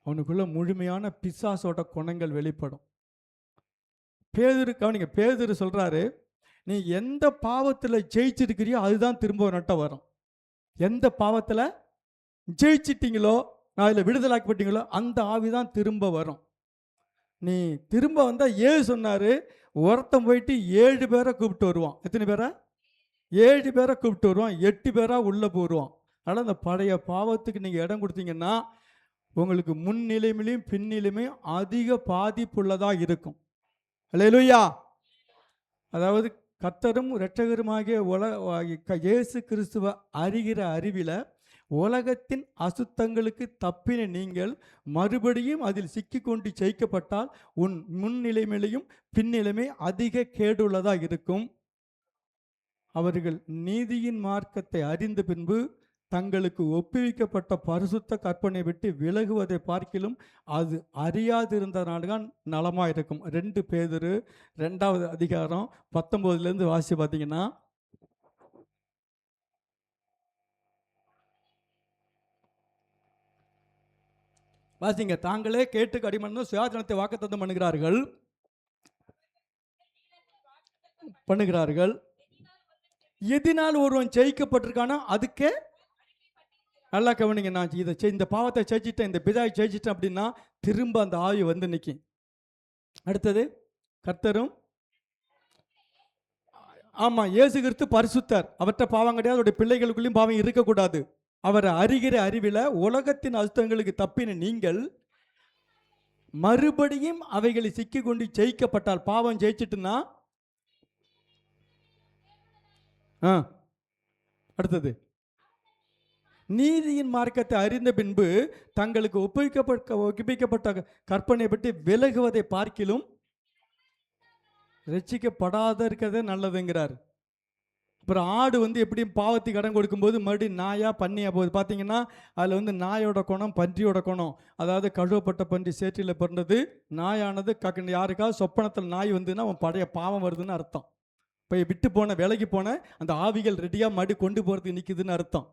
அவனுக்குள்ள முழுமையான பிசாசோட குணங்கள் வெளிப்படும். பேதுரு கவனிங்க, பேதுரு சொல்றாரு, நீ எந்த பாவத்தில் ஜெயிச்சிருக்கிறியோ அதுதான் திரும்ப நட்ட வரும். எந்த பாவத்தில் ஜெயிச்சிட்டீங்களோ, அதில் விடுதலாக்கப்பட்டீங்களோ அந்த ஆவி தான் திரும்ப வரும். நீ திரும்ப வந்தால் ஏழு சொன்னார், ஒருத்தன் போயிட்டு 7 பேரை கூப்பிட்டு வருவான். எத்தனை பேரை? 7 பேரை கூப்பிட்டு வருவான், 8 பேராக உள்ளே போடுவான். அதனால் அந்த பழைய பாவத்துக்கு நீங்கள் இடம் கொடுத்தீங்கன்னா உங்களுக்கு முன்னிலைமையிலையும் பின்னிலைமையும் அதிக பாதிப்புள்ளதாக இருக்கும். அல்லேலூயா. அதாவது கர்த்தரும் இரட்சகருமாகிய இயேசு கிறிஸ்துவ அறிகிற அறிவில் உலகத்தின் அசுத்தங்களுக்கு தப்பின நீங்கள் மறுபடியும் அதில் சிக்கிக்கொண்டு ஜெயிக்கப்பட்டால் உன் முன்னிலைமையிலையும் பின்னிலைமை அதிக கேடுள்ளதாக இருக்கும். அவர்கள் நீதியின் மார்க்கத்தை அறிந்த பின்பு தங்களுக்கு ஒப்புவிக்கப்பட்ட பரிசுத்த கற்பனை விட்டு விலகுவதை பார்க்கிலும் அது அறியாதிருந்தனால்தான் நலமாக இருக்கும். 2 பேதுரு 2வது அதிகாரம் 19லேருந்து வாசி பார்த்தீங்கன்னா, வாசிங்க. தாங்களே கேட்டு அடிமனும் சுயாதனத்தை வாக்குத்தத்தம் பண்ணுகிறார்கள். பண்ணுகிறார்கள். எதினால் ஒருவன் ஜெயிக்கப்பட்டிருக்கானோ அதுக்கே நல்லா கவனிங்க. நான் இந்த பாவத்தை ஜெயிச்சிட்டேன், இந்த பிதாவை ஜெயிச்சிட்டேன் அப்படின்னா திரும்ப அந்த ஆவி வந்து நிற்கும். அடுத்தது கர்த்தரும் ஆமா, இயேசு கிறிஸ்து பரிசுத்தர், அவற்றை பாவம் கிடையாது, அவருடைய பிள்ளைகளுக்குள்ளேயும் பாவம் இருக்கக்கூடாது. அவரை அறிகிற அறிவில உலகத்தின் அசுத்தங்களுக்கு தப்பின நீங்கள் மறுபடியும் அவைகளை சிக்கி கொண்டு ஜெயிக்கப்பட்டால், பாவம் ஜெயிச்சிட்டுன்னா அடுத்தது நீதியின் மார்க்கத்தை அறிந்த பின்பு தங்களுக்கு ஒப்புவிக்கப்பட்ட கற்பனை பற்றி விலகுவதை பார்க்கிலும் ரட்சிக்கப்படாத இருக்கிறதே நல்லதுங்கிறார். அப்புறம் ஆடு வந்து எப்படியும் பாவத்துக்கு இடம் கொடுக்கும்போது மறுபடியும் நாயா பண்ணியா போகுது. பார்த்தீங்கன்னா அதில் வந்து நாயோட குணம் பன்றியோட குணம். அதாவது கழுவப்பட்ட பன்றி சேற்றில் பிறந்தது, நாயானது யாருக்காவது சொப்பனத்தில் நாய் வந்துன்னா அவன் பழைய பாவம் வருதுன்னு அர்த்தம். இப்போ விட்டு போன விலைக்கு போன அந்த ஆவிகள் ரெடியாக மறுபடி கொண்டு போகிறதுக்கு நிற்குதுன்னு அர்த்தம்.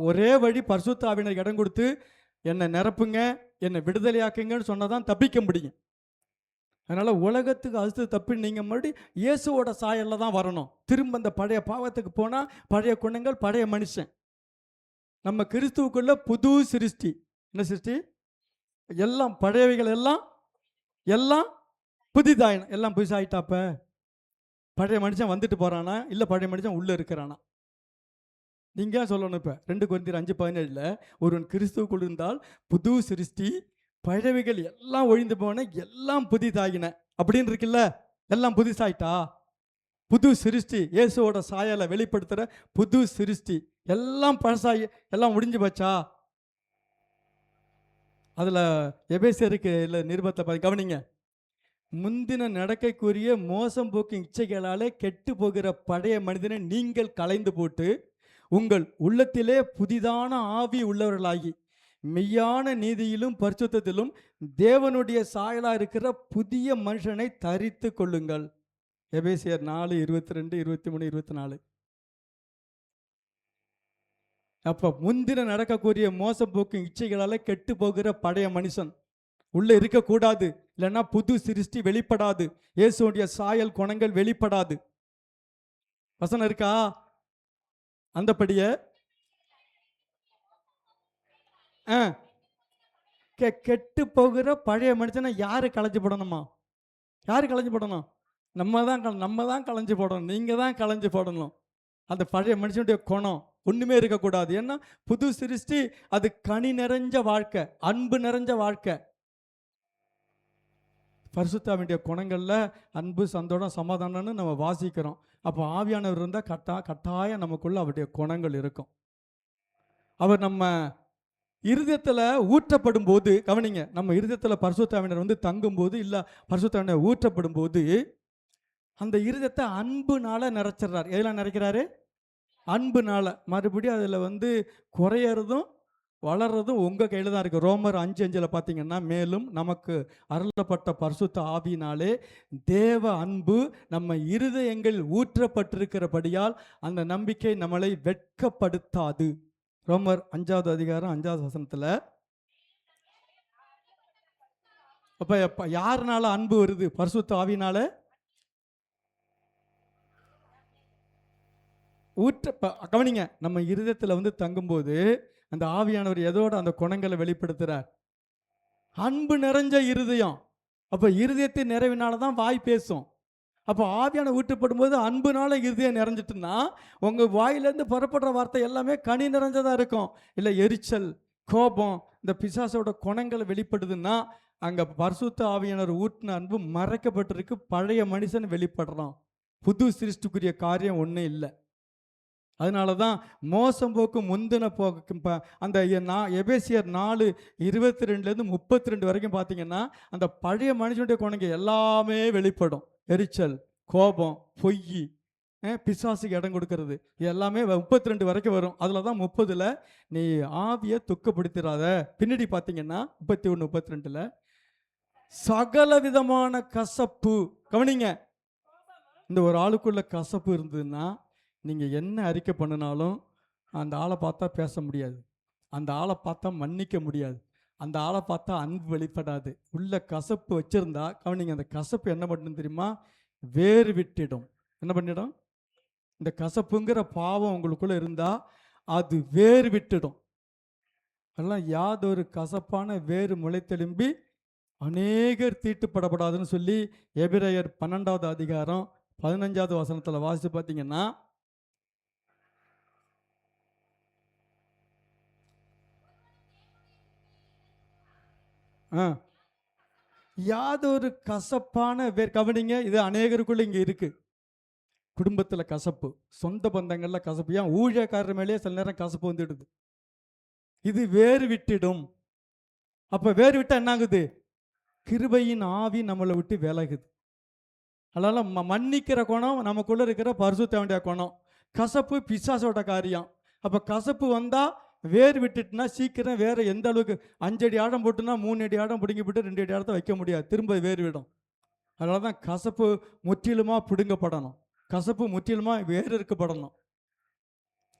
ஒரே வழி பரிசுத்த ஆவியினர் இடம் கொடுத்து என்னை நிரப்புங்க, என்னை விடுதலையாக்குங்கன்னு சொன்னால் தான் தப்பிக்க முடியும். அதனால் உலகத்துக்கு அழுத்து தப்பி நீங்கள் மறுபடியும் இயேசுவோட சாயலில் தான் வரணும். திரும்ப அந்த பழைய பாவத்துக்கு போனால் பழைய குணங்கள், பழைய மனுஷன். நம்ம கிறிஸ்துவுக்குள்ள புது சிருஷ்டி. என்ன சிருஷ்டி? எல்லாம் பழையவைகள் எல்லாம் எல்லாம் புதிதாயினும். எல்லாம் புதுசாயிட்டாப்ப பழைய மனுஷன் வந்துட்டு போகிறானா இல்லை பழைய மனுஷன் உள்ளே இருக்கிறானா? நீங்கள் சொல்லணும். இப்போ 2 கொரிந்தியர் 5:17 ஒருவன் கிறிஸ்துவுக்குள் இருந்தால் புது சிருஷ்டி, பழையவைகள் எல்லாம் ஒழிந்து போன, எல்லாம் புதிதாகின அப்படின்னு இருக்குல்ல. எல்லாம் புதுசாயிட்டா, புது சிருஷ்டி, இயேசுவோட சாயலை வெளிப்படுத்துகிற புது சிருஷ்டி. எல்லாம் பழசாகி எல்லாம் முடிஞ்சு போச்சா? அதில் எபேசியருக்கு இல்லை நிருபத்தை கவனிங்க. முந்தின நடக்கைக்குரிய மோசம் போக்கும் இச்சைகளாலே கெட்டு போகிற பழைய மனிதனை நீங்கள் களைந்து போட்டு உங்கள் உள்ளத்திலே புதிதான ஆவி உள்ளவர்களாகி மெய்யான நீதியிலும் பரிசுத்தத்திலும் தேவனுடைய சாயலா இருக்கிற புதிய மனுஷனை தரித்து கொள்ளுங்கள். எபேசியர் 4:22, 23, 24. அப்ப முந்தின நடக்கக்கூடிய மோசம் போக்கும் இச்சைகளால கெட்டு போகிற பழைய மனுஷன் உள்ள இருக்கக்கூடாது. இல்லைன்னா புது சிருஷ்டி வெளிப்படாது, இயேசுடைய சாயல் குணங்கள் வெளிப்படாது. வசனம் இருக்கா? அந்தபடியே கெட்டு போகிற பழைய மனுஷனை யாரு களைஞ்சு போடணுமா? யாரு களைஞ்சு போடணும்? நம்ம தான் களைஞ்சு போடணும். நீங்க தான் களைஞ்சு போடணும். அந்த பழைய மனுஷனுடைய குணம் ஒண்ணுமே இருக்கக்கூடாது. ஏன்னா புது சிருஷ்டி அது கனி நிறைஞ்ச வாழ்க்கை, அன்பு நிறைஞ்ச வாழ்க்கை. பரிசுத்தாவினுடைய குணங்கள்ல அன்பு, சந்தோஷம், சமாதானம்னு நம்ம வாசிக்கிறோம். அப்போ ஆவியானவர் இருந்தால் கட்டாயம் நமக்குள்ள அவருடைய குணங்கள் இருக்கும். அவர் நம்ம இருதயத்தில் ஊற்றப்படும் போது கவனிங்க, நம்ம இருதயத்தில் பரிசுத்தாவினர் வந்து தங்கும்போது இல்லை பரிசுத்தாவினர் ஊற்றப்படும் போது அந்த இருதயத்தை அன்புனால நிறைச்சிடுறார். எதெல்லாம் நிறைக்கிறாரு? அன்புனால. மறுபடியும் அதில் வந்து குறையறதும் வளர்றதும் உங்கள் கையில் தான் இருக்குது. ரோமர் 5:5 பார்த்தீங்கன்னா, மேலும் நமக்கு அருளப்பட்ட பரிசுத்த ஆவியினாலே தேவ அன்பு நம்ம இருதயங்கள் ஊற்றப்பட்டிருக்கிறபடியால் அந்த நம்பிக்கை நம்மளை வெட்கப்படுத்தாது. ரோமர் 5வது அதிகாரம் 5வது வசனத்தில். அப்போ யாருனால அன்பு வருது? பரிசுத்த ஆவியினால கவனிங்க, நம்ம இருதயத்தில் வந்து தங்கும்போது அந்த ஆவியானவர் எதோட அந்த குணங்களை வெளிப்படுத்துறார்? அன்பு நிறைஞ்ச இருதயம். அப்போ இருதயத்தை நிறைவினால தான் வாய் பேசும். அப்போ ஆவியான ஊற்றப்படும் போது அன்புனால இருதயம் நிறைஞ்சிட்டுன்னா உங்கள் வாயிலேருந்து புறப்படுற வார்த்தை எல்லாமே கனி நிறைஞ்சதாக இருக்கும். இல்லை எரிச்சல், கோபம், இந்த பிசாசோட குணங்களை வெளிப்படுதுன்னா அங்கே பரிசுத்த ஆவியானவர் ஊற்றின அன்பு மறைக்கப்பட்டிருக்கு. பழைய மனுஷன் வெளிப்படுறான். புது சிருஷ்டிக்குரிய காரியம் ஒன்றும் இல்லை. அதனால தான் மோசம் போக்கு முந்தின போக்கு அந்த எபேசியர் 4:22 32 வரைக்கும் பார்த்தீங்கன்னா அந்த பழைய மனுஷனுடைய குணங்க எல்லாமே வெளிப்படும். எரிச்சல், கோபம், பொய், பிசாசுக்கு இடம் கொடுக்கறது எல்லாமே 32 வரைக்கும் வரும். அதில் தான் 30ல் நீ ஆவியை துக்கப்படுத்திடாத. பின்னாடி பார்த்தீங்கன்னா 31 32ல் சகல விதமான கசப்பு. கவனிங்க, இந்த ஒரு ஆளுக்குள்ள கசப்பு இருந்ததுன்னா நீங்கள் என்ன அறிக்கை பண்ணினாலும் அந்த ஆளை பார்த்தா பேச முடியாது, அந்த ஆளை பார்த்தா மன்னிக்க முடியாது, அந்த ஆளை பார்த்தா அன்பு வெளிப்படாது. உள்ள கசப்பு வச்சுருந்தா கவனிங்க, அந்த கசப்பு என்ன பண்ணுன்னு தெரியுமா? வேறு விட்டிடும். என்ன பண்ணிடும்? இந்த கசப்புங்கிற பாவம் உங்களுக்குள்ள இருந்தா அது வேர் விட்டுடும். அதெல்லாம் யாதொரு கசப்பான வேறு முளைத்தெலும்பி அநேகர் தீட்டுப்படப்படாதுன்னு சொல்லி எபிரேயர் 12வது அதிகாரம் 15வது வசனத்தில் வாசித்து பார்த்தீங்கன்னா, யாதொரு கசப்பான வேர், கவனிங்க, இது அநேகருக்குள்ள இங்கே இருக்கு. குடும்பத்தில் கசப்பு, சொந்த பந்தங்களில் கசப்பு, ஏன் ஊழியக்காரர் மேலேயே சில நேரம் கசப்பு வந்துடுது. இது வேறு விட்டுடும். அப்போ வேறு விட்டால் என்ன ஆகுது? கிருபையின் ஆவி நம்மளை விட்டு விலகுது. அதனால மன்னிக்கிற குணம் நமக்குள்ள இருக்கிற பரிசுத்த வேண்டிய குணம். கசப்பு பிசாசோட காரியம். அப்போ கசப்பு வந்தால் வேர் விட்டுட்டுனா சீக்கிரம் வேற எந்த அளவுக்கு 5 அடி ஆழம் போட்டுனா 3 அடி ஆழம் பிடுங்கி போட்டு 2 அடி ஆழத்தை வைக்க முடியாது, திரும்ப வேர் விடும். அதனால தான் கசப்பு முற்றிலுமாக பிடுங்கப்படணும், கசப்பு முற்றிலுமாக வேர் இருக்கப்படணும்.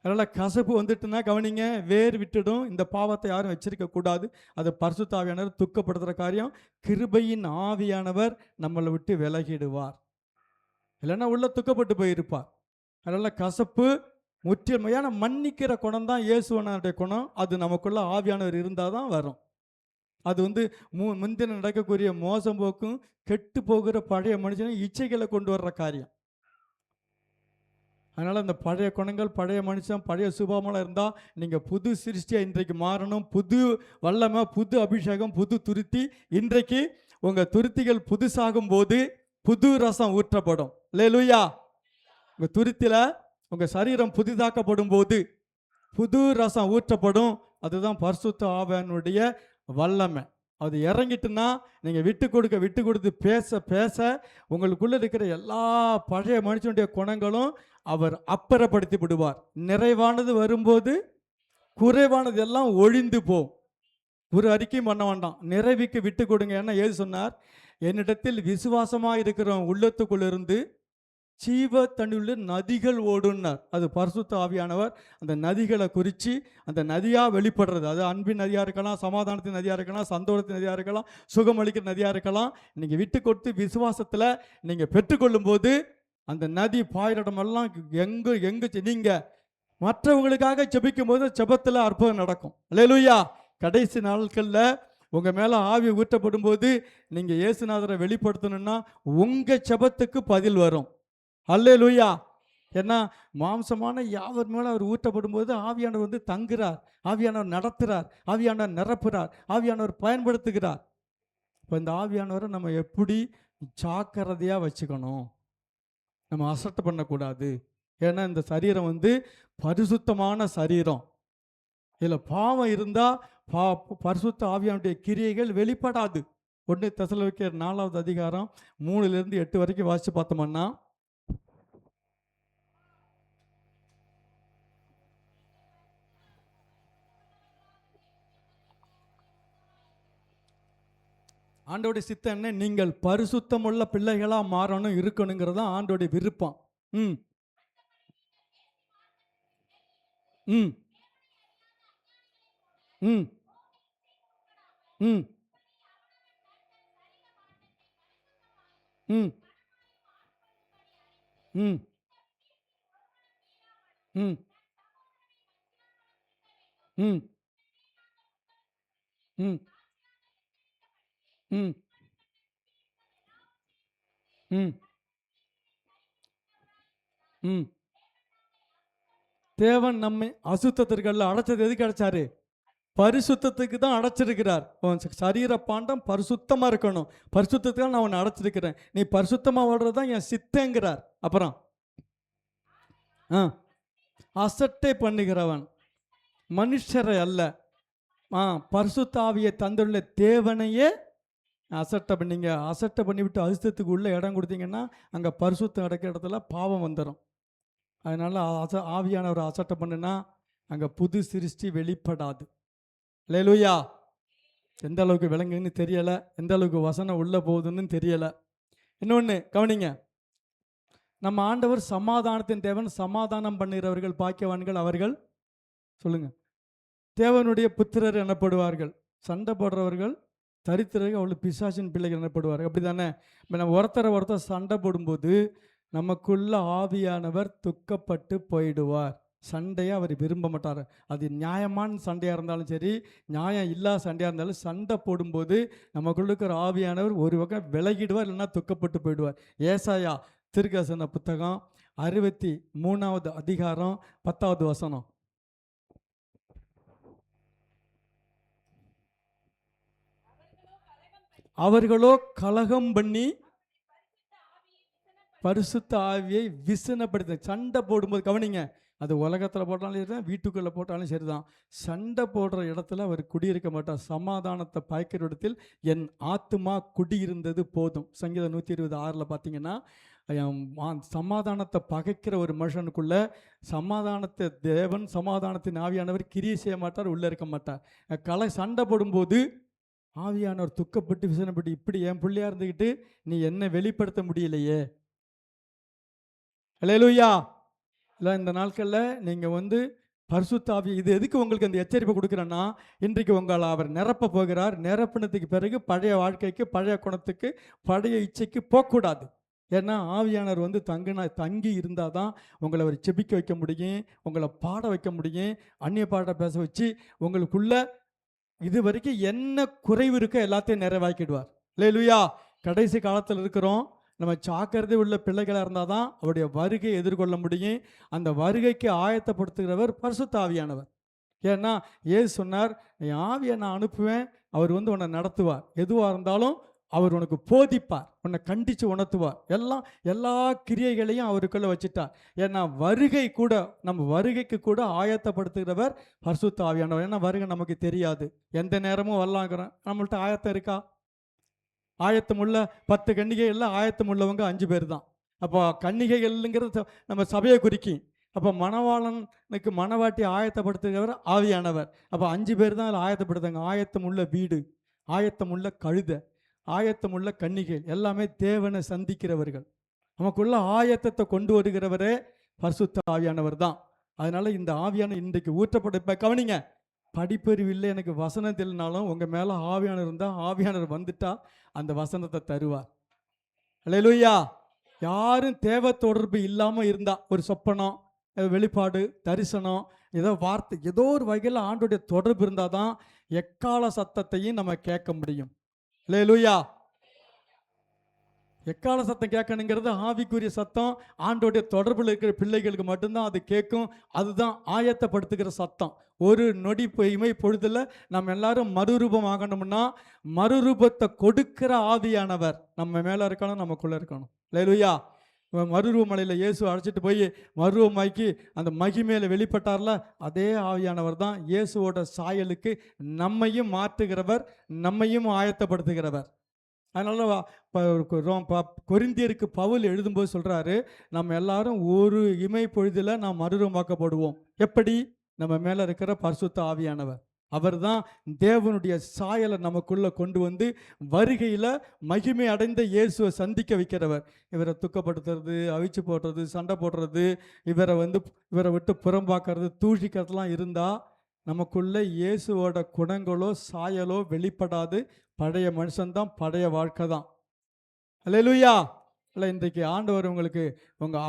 அதனால் கசப்பு வந்துட்டுனா கவனிங்க, வேர் விட்டுடும். இந்த பாவத்தை யாரும் வச்சிருக்க கூடாது. அது பரிசுத்த ஆவியானவர் துக்கப்படுத்துகிற காரியம். கிருபையின் ஆவியானவர் நம்மளை விட்டு விலகிடுவார், இல்லைன்னா உள்ள துக்கப்பட்டு போயிருப்பார். அதனால் கசப்பு முற்றிலுமையான மன்னிக்கிற குணம் தான் இயேசுவனுடைய குணம். அது நமக்குள்ள ஆவியானவர் இருந்தால் தான் வரும். அது முந்தின நடக்கக்கூடிய மோசம் போக்கும் கெட்டு போகிற பழைய மனுஷனை இச்சைகளை கொண்டு வர்ற காரியம். அதனால் அந்த பழைய குணங்கள், பழைய மனுஷன், பழைய சுபாவமெல்லாம் இருந்தால் நீங்கள் புது சிருஷ்டியாக இன்றைக்கு மாறணும். புது வல்லமை, புது அபிஷேகம், புது துருத்தி. இன்றைக்கு உங்கள் துருத்திகள் புதுசாகும் போது புது ரசம் ஊற்றப்படும். அல்லேலூயா. உங்கள் துருத்தியில் உங்கள் சரீரம் புதிதாக்கப்படும் போது புது ரசம் ஊற்றப்படும். அதுதான் பரிசுத்த ஆவியானவருடைய வல்லமை. அது இறங்கிட்டுன்னா நீங்கள் விட்டு கொடுத்து பேச பேச உங்களுக்குள்ளே இருக்கிற எல்லா பழைய மனுஷனுடைய குணங்களும் அவர் அப்புறப்படுத்தி விடுவார். நிறைவானது வரும்போது குறைவானது எல்லாம் ஒழிந்து போகும். ஒரு அறிக்கையும் பண்ண வேண்டாம், நிறைவுக்கு விட்டு கொடுங்க. ஏன்னா ஏது சொன்னார்? என்னிடத்தில் விசுவாசமாக இருக்கிறவன் உள்ளத்துக்குள்ளிருந்து ஜீவ தண்ணியுள்ள நதிகள் ஓடுனார். அது பரிசுத்த ஆவியானவர் அந்த நதிகளை குறித்து, அந்த நதியாக வெளிப்படுறது. அது அன்பின் நதியாக இருக்கலாம், சமாதானத்தின் நதியாக இருக்கலாம், சந்தோஷத்தின் நதியாக இருக்கலாம், சுகமளிக்கிற நதியாக இருக்கலாம். நீங்கள் விட்டு கொடுத்து விசுவாசத்தில் நீங்கள் பெற்றுக்கொள்ளும் போது அந்த நதி பாயிரடமெல்லாம் எங்கு நீங்கள் மற்றவங்களுக்காக ஜெபிக்கும் போது ஜெபத்தில் அற்புதம் நடக்கும். அல்லேலூயா. கடைசி நாட்களில் உங்கள் மேலே ஆவி ஊற்றப்படும் போது நீங்கள் இயேசுநாதரை வெளிப்படுத்தணும்னா உங்கள் ஜெபத்துக்கு பதில் வரும். அல்லேலூயா. ஏன்னா மாம்சமான யாவர் மேலே அவர் ஊற்றப்படும் போது ஆவியானவர் தங்குறார், ஆவியானவர் நடத்துகிறார், ஆவியானவர் நிரப்புகிறார், ஆவியானவர் பயன்படுத்துகிறார். இப்போ இந்த ஆவியானவரை நம்ம எப்படி ஜாக்கிரதையாக வச்சுக்கணும், நம்ம அசட்டை பண்ணக்கூடாது. ஏன்னா இந்த சரீரம் பரிசுத்தமான சரீரம். இதில் பாவம் இருந்தால் பரிசுத்த ஆவியானுடைய கிரியைகள் வெளிப்படாது. 1 தெசலோனிக்கேயர் 4வது அதிகாரம் 3லிருந்து 8 வரைக்கும் வாசித்து பார்த்தோம்னா, ஆண்டோடைய சித்தம் என்ன? நீங்கள் பரிசுத்தமுள்ள பிள்ளைகளாக மாறணும், இருக்கணுங்கிறது தான் ஆண்டோடைய விருப்பம். ம் ம் ம் ம் ம் ம் ம் ம் ம் ம் ம் ம் தேவன் நம்மை அசுத்தத்திற்கல்ல அடைச்சது எதுக்கு அடைச்சாரு? பரிசுத்தத்துக்கு தான் அடைச்சிருக்கிறார். சரீர பாண்டம் பரிசுத்தமாக இருக்கணும், பரிசுத்தத்துக்கு நான் உன்னை அடைச்சிருக்கிறேன், நீ பரிசுத்தமாக வாழ்றது தான் என் சித்தங்கிறார். அப்புறம் அசட்டை பண்ணுகிறவன் மனுஷரை அல்ல, பரிசுத்த ஆவியை தந்துள்ள தேவனையே அசட்டை பண்ணிங்க. அசட்டை பண்ணிவிட்டு அசுத்தத்துக்கு உள்ள இடம் கொடுத்தீங்கன்னா அங்கே பரிசுத்தம் நடக்கிற இடத்துல பாவம் வந்துடும். அதனால் ஆவியானவர் அசட்டை பண்ணுனா அங்கே புது சிருஷ்டி வெளிப்படாது. அல்லேலூயா. எந்த அளவுக்கு விளங்குன்னு தெரியலை, எந்த அளவுக்கு வசனம் உள்ளே போகுதுன்னு தெரியலை. இன்னொன்று கவனிங்க, நம்ம ஆண்டவர் சமாதானத்தின் தேவன். சமாதானம் பண்ணுகிறவர்கள் பாக்கியவான்கள் அவர்கள். சொல்லுங்கள். தேவனுடைய புத்திரர் எனப்படுவார்கள். சண்டை போடுறவர்கள் தரித்திரர்கள், அவர்கள் பிசாசின் பிள்ளைகள் எனப்படுவார்கள். அப்படி தானே? இப்போ நம்ம ஒருத்தரை சண்டை போடும்போது நமக்குள்ள ஆவியானவர் துக்கப்பட்டு போயிடுவார். சண்டையை அவர் விரும்ப மாட்டார். அது நியாயமான சண்டையாக இருந்தாலும் சரி, நியாயம் இல்லாத சண்டையாக இருந்தாலும், சண்டை போடும்போது நமக்குள்ள இருக்கிற ஆவியானவர் ஒரு வகை விலகிடுவார், இல்லைன்னா துக்கப்பட்டு போயிடுவார். ஏசாயா தீர்க்கதரிசன புத்தகம் 63வது அதிகாரம் 10வது வசனம். அவர்களோ கலகம் பண்ணி பரிசுத்த ஆவியை விசனப்படுத்த. சண்டை போடும்போது கவனிங்க, அது உலகத்தில் போட்டாலும் சரிதான், வீட்டுக்குள்ளே போட்டாலும் சரிதான், சண்டை போடுற இடத்துல அவர் குடியிருக்க மாட்டார். சமாதானத்தை பாய்க்கிற இடத்தில் என் ஆத்துமா குடியிருந்தது போதும். சங்கீதம் 126 பார்த்தீங்கன்னா, சமாதானத்தை பகைக்கிற ஒரு மனுஷனுக்குள்ள சமாதானத்தை தேவன், சமாதானத்தின் ஆவியானவர் கிரியை செய்ய மாட்டார், உள்ளே இருக்க மாட்டார். சண்டை போடும்போது ஆவியானவர் துக்கப்பட்டு விசனப்பட்டு, இப்படி என் பிள்ளையா இருந்துக்கிட்டு நீ என்ன வெளிப்படுத்த முடியலையே. அல்லேலூயா. இல்லை, இந்த நாட்களில் நீங்கள் பரிசுத்த ஆவி, இது எதுக்கு உங்களுக்கு அந்த எச்சரிப்பை கொடுக்குறேன்னா, இன்றைக்கு உங்களை அவர் நிரப்ப போகிறார். நிரப்பினத்துக்கு பிறகு பழைய வாழ்க்கைக்கு, பழைய குணத்துக்கு, பழைய இச்சைக்கு போகக்கூடாது. ஏன்னா ஆவியானவர் தங்கி இருந்தால் தான் உங்களை அவர் செபிக்க வைக்க முடியும், உங்களை பாட வைக்க முடியும், அந்நிய பாட பேச வச்சு உங்களுக்குள்ள இது வரைக்கும் என்ன குறைவு இருக்கோ எல்லாத்தையும் நிறைவாக்கிடுவார். அல்லேலூயா. கடைசி காலத்தில் இருக்கிறோம். நம்ம ஜாக்கிரதை உள்ள பிள்ளைகளாக இருந்தால் தான் அவருடைய வருகையை எதிர்கொள்ள முடியும். அந்த வருகைக்கு ஆயத்தப்படுத்துகிறவர் பரிசுத்த ஆவியானவர். ஏன்னா ஏசு சொன்னார், என் ஆவியை நான் அனுப்புவேன், அவர் உன்னை நடத்துவார், எதுவாக இருந்தாலும் அவர் உனக்கு போதிப்பார், உன்னை கண்டித்து உணர்த்துவார், எல்லா கிரியைகளையும் அவருக்குள்ளே வச்சுட்டார். ஏன்னா வருகை கூட, நம்ம வருகைக்கு கூட ஆயத்தப்படுத்துகிறவர் பரிசுத்த ஆவியானவர். ஏன்னா வருகை நமக்கு தெரியாது, எந்த நேரமும் வரலாங்கிறோம். நம்மள்ட்ட ஆயத்தம் இருக்கா? ஆயத்தமுள்ள 10 கன்னிகைகளில் ஆயத்தம் உள்ளவங்க 5 பேர் தான். அப்போ கன்னிகைகள்ங்கிறது நம்ம சபையை குறிக்கும். அப்போ மணவாளனுக்கு மணவாட்டி ஆயத்தப்படுத்துகிறவர் ஆவியானவர். அப்போ 5 பேர் தான் அதில் ஆயத்தப்படுத்தாங்க. ஆயத்தமுள்ள வீடு, ஆயத்தமுள்ள கழுதை, ஆயத்தமுள்ள கன்னிகை, எல்லாமே தேவனை சந்திக்கிறவர்கள். நமக்குள்ள ஆயத்தத்தை கொண்டு வருகிறவரே பரிசுத்த ஆவியானவர் தான். அதனால இந்த ஆவியான இன்றைக்கு ஊற்றப்பட. இப்போ கவனிங்க, படிப்பறிவு இல்லை, எனக்கு வசனம் தெரியலனாலும் உங்கள் மேலே ஆவியானவர் இருந்தால், ஆவியானவர் வந்துட்டா அந்த வசனத்தை தருவார். அல்லேலூயா. யாரும் தேவ தொடர்பு இல்லாமல் இருந்தா, ஒரு சொப்பனம், வெளிப்பாடு, தரிசனம், ஏதோ வார்த்தை, ஏதோ ஒரு வகையில் ஆண்டோடைய தொடர்பு இருந்தால் தான் எக்கால சத்தத்தையும் நம்ம கேட்க முடியும். அல்லேலூயா. எக்கால சத்தம் கேட்கணுங்கிறது ஆவிக்குரிய சத்தம். ஆண்டோடைய தொடர்பில் இருக்கிற பிள்ளைகளுக்கு மட்டும்தான் அது கேட்கும். அதுதான் ஆயத்தப்படுத்துகிற சத்தம். ஒரு நொடி இமை பொழுதுல நம்ம எல்லாரும் மறுரூபம் ஆகணும்னா, மறுரூபத்தை கொடுக்கிற ஆவியானவர் நம்ம மேலே இருக்கணும், நமக்குள்ளே இருக்கணும். அல்லேலூயா. மறுரூபமலையில் இயேசு அழைச்சிட்டு போய் மறுரூபமாக்கி அந்த மகிமையில் வெளிப்பட்டார்ல, அதே ஆவியானவர் தான் இயேசுவோட சாயலுக்கு நம்மையும் மாற்றுகிறவர், நம்மையும் ஆயத்தப்படுத்துகிறவர். அதனால கொரிந்தியருக்கு பவுல் எழுதும்போது சொல்றாரு, நம்ம எல்லாரும் ஒரு இமை பொழுதில் நாம் மறுரூபமாக்கப்படுவோம். எப்படி? நம்ம மேலே இருக்கிற பரிசுத்த ஆவியானவர். அவர் தான் தேவனுடைய சாயலை நமக்குள்ள கொண்டு வந்து வருகையில் மகிமை அடைந்த இயேசுவை சந்திக்க வைக்கிறவர். இவரை துக்கப்படுத்துறது, அவிச்சு போடுறது, சண்டை போடுறது, இவரை விட்டு புறம்பாக்கிறது, தூஷிக்கிறதுலாம் இருந்தால் நமக்குள்ள இயேசுவோட குணங்களோ சாயலோ வெளிப்படாது. பழைய மனுஷன்தான், பழைய வாழ்க்கை தான். அல்லேலூயா. இல்லை, இன்றைக்கு ஆண்டவர் உங்களுக்கு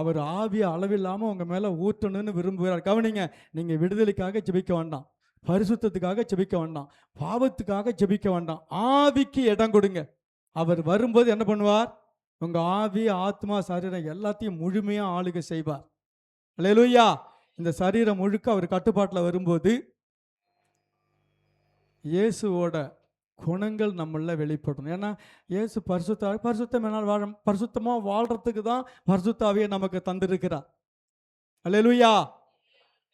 அவர் ஆவிய அளவில்லாமல் உங்கள் மேலே ஊற்றணும்னு விரும்புகிறார். கவனிங்க, நீங்கள் விடுதலைக்காக ஜெபிக்க வேண்டாம், பரிசுத்தத்துக்காக ஜெபிக்க வேண்டாம், பாவத்துக்காக ஜெபிக்க வேண்டாம். ஆவிக்கு இடம் கொடுங்க. அவர் வரும்போது என்ன பண்ணுவார்? உங்கள் ஆவி, ஆத்மா, சரீரம் எல்லாத்தையும் முழுமையாக ஆளுகை செய்வார். அல்லேலூயா. இந்த சரீரம் முழுக்க அவர் கட்டுப்பாட்டில் வரும்போது இயேசுவோட குணங்கள் நம்மள வெளிப்படணும். ஏன்னா இயேசு பரிசுத்தம் என்னால் பரிசுத்தமாக வாழ்கிறதுக்கு தான் பரிசுத்தாவியை நமக்கு தந்திருக்கிறார். அல்லேலூயா.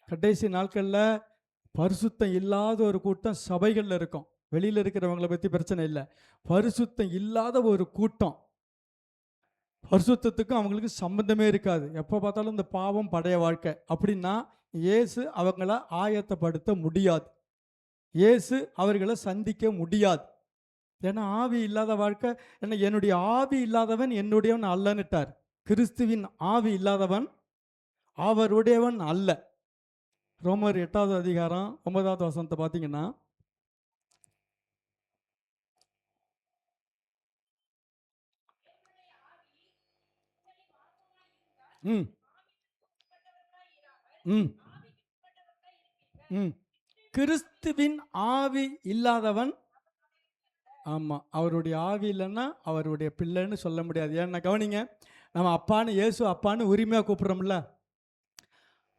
கடைசி நாட்களில் பரிசுத்தம் இல்லாத ஒரு கூட்டம் சபைகளில் இருக்கும். வெளியில் இருக்கிறவங்களை பற்றி பிரச்சனை இல்லை. பரிசுத்தம் இல்லாத ஒரு கூட்டம், பரிசுத்தத்துக்கும் அவங்களுக்கு சம்பந்தமே இருக்காது. எப்போ பார்த்தாலும் இந்த பாவம், பழைய வாழ்க்கை. அப்படின்னா இயேசு அவங்கள ஆயத்தப்படுத்த முடியாது, இயேசு அவர்களை சந்திக்க முடியாது. ஏன்னா ஆவி இல்லாத வாழ்க்கை. ஏன்னா என்னுடைய ஆவி இல்லாதவன் என்னுடையவன் அல்லன்னுட்டார். கிறிஸ்துவின் ஆவி இல்லாதவன் அவருடையவன் அல்ல. ரோமர் 8வது அதிகாரம் 9வது வசனத்தை பார்த்தீங்கன்னா, ம் ம் ம் கிறிஸ்துவின் ஆவி இல்லாதவன், ஆமாம், அவருடைய ஆவி இல்லைன்னா அவருடைய பிள்ளைன்னு சொல்ல முடியாது. ஏன்னா கவனிங்க, நம்ம அப்பான்னு இயேசு அப்பான்னு உரிமையாக கூப்பிட்றோம்ல.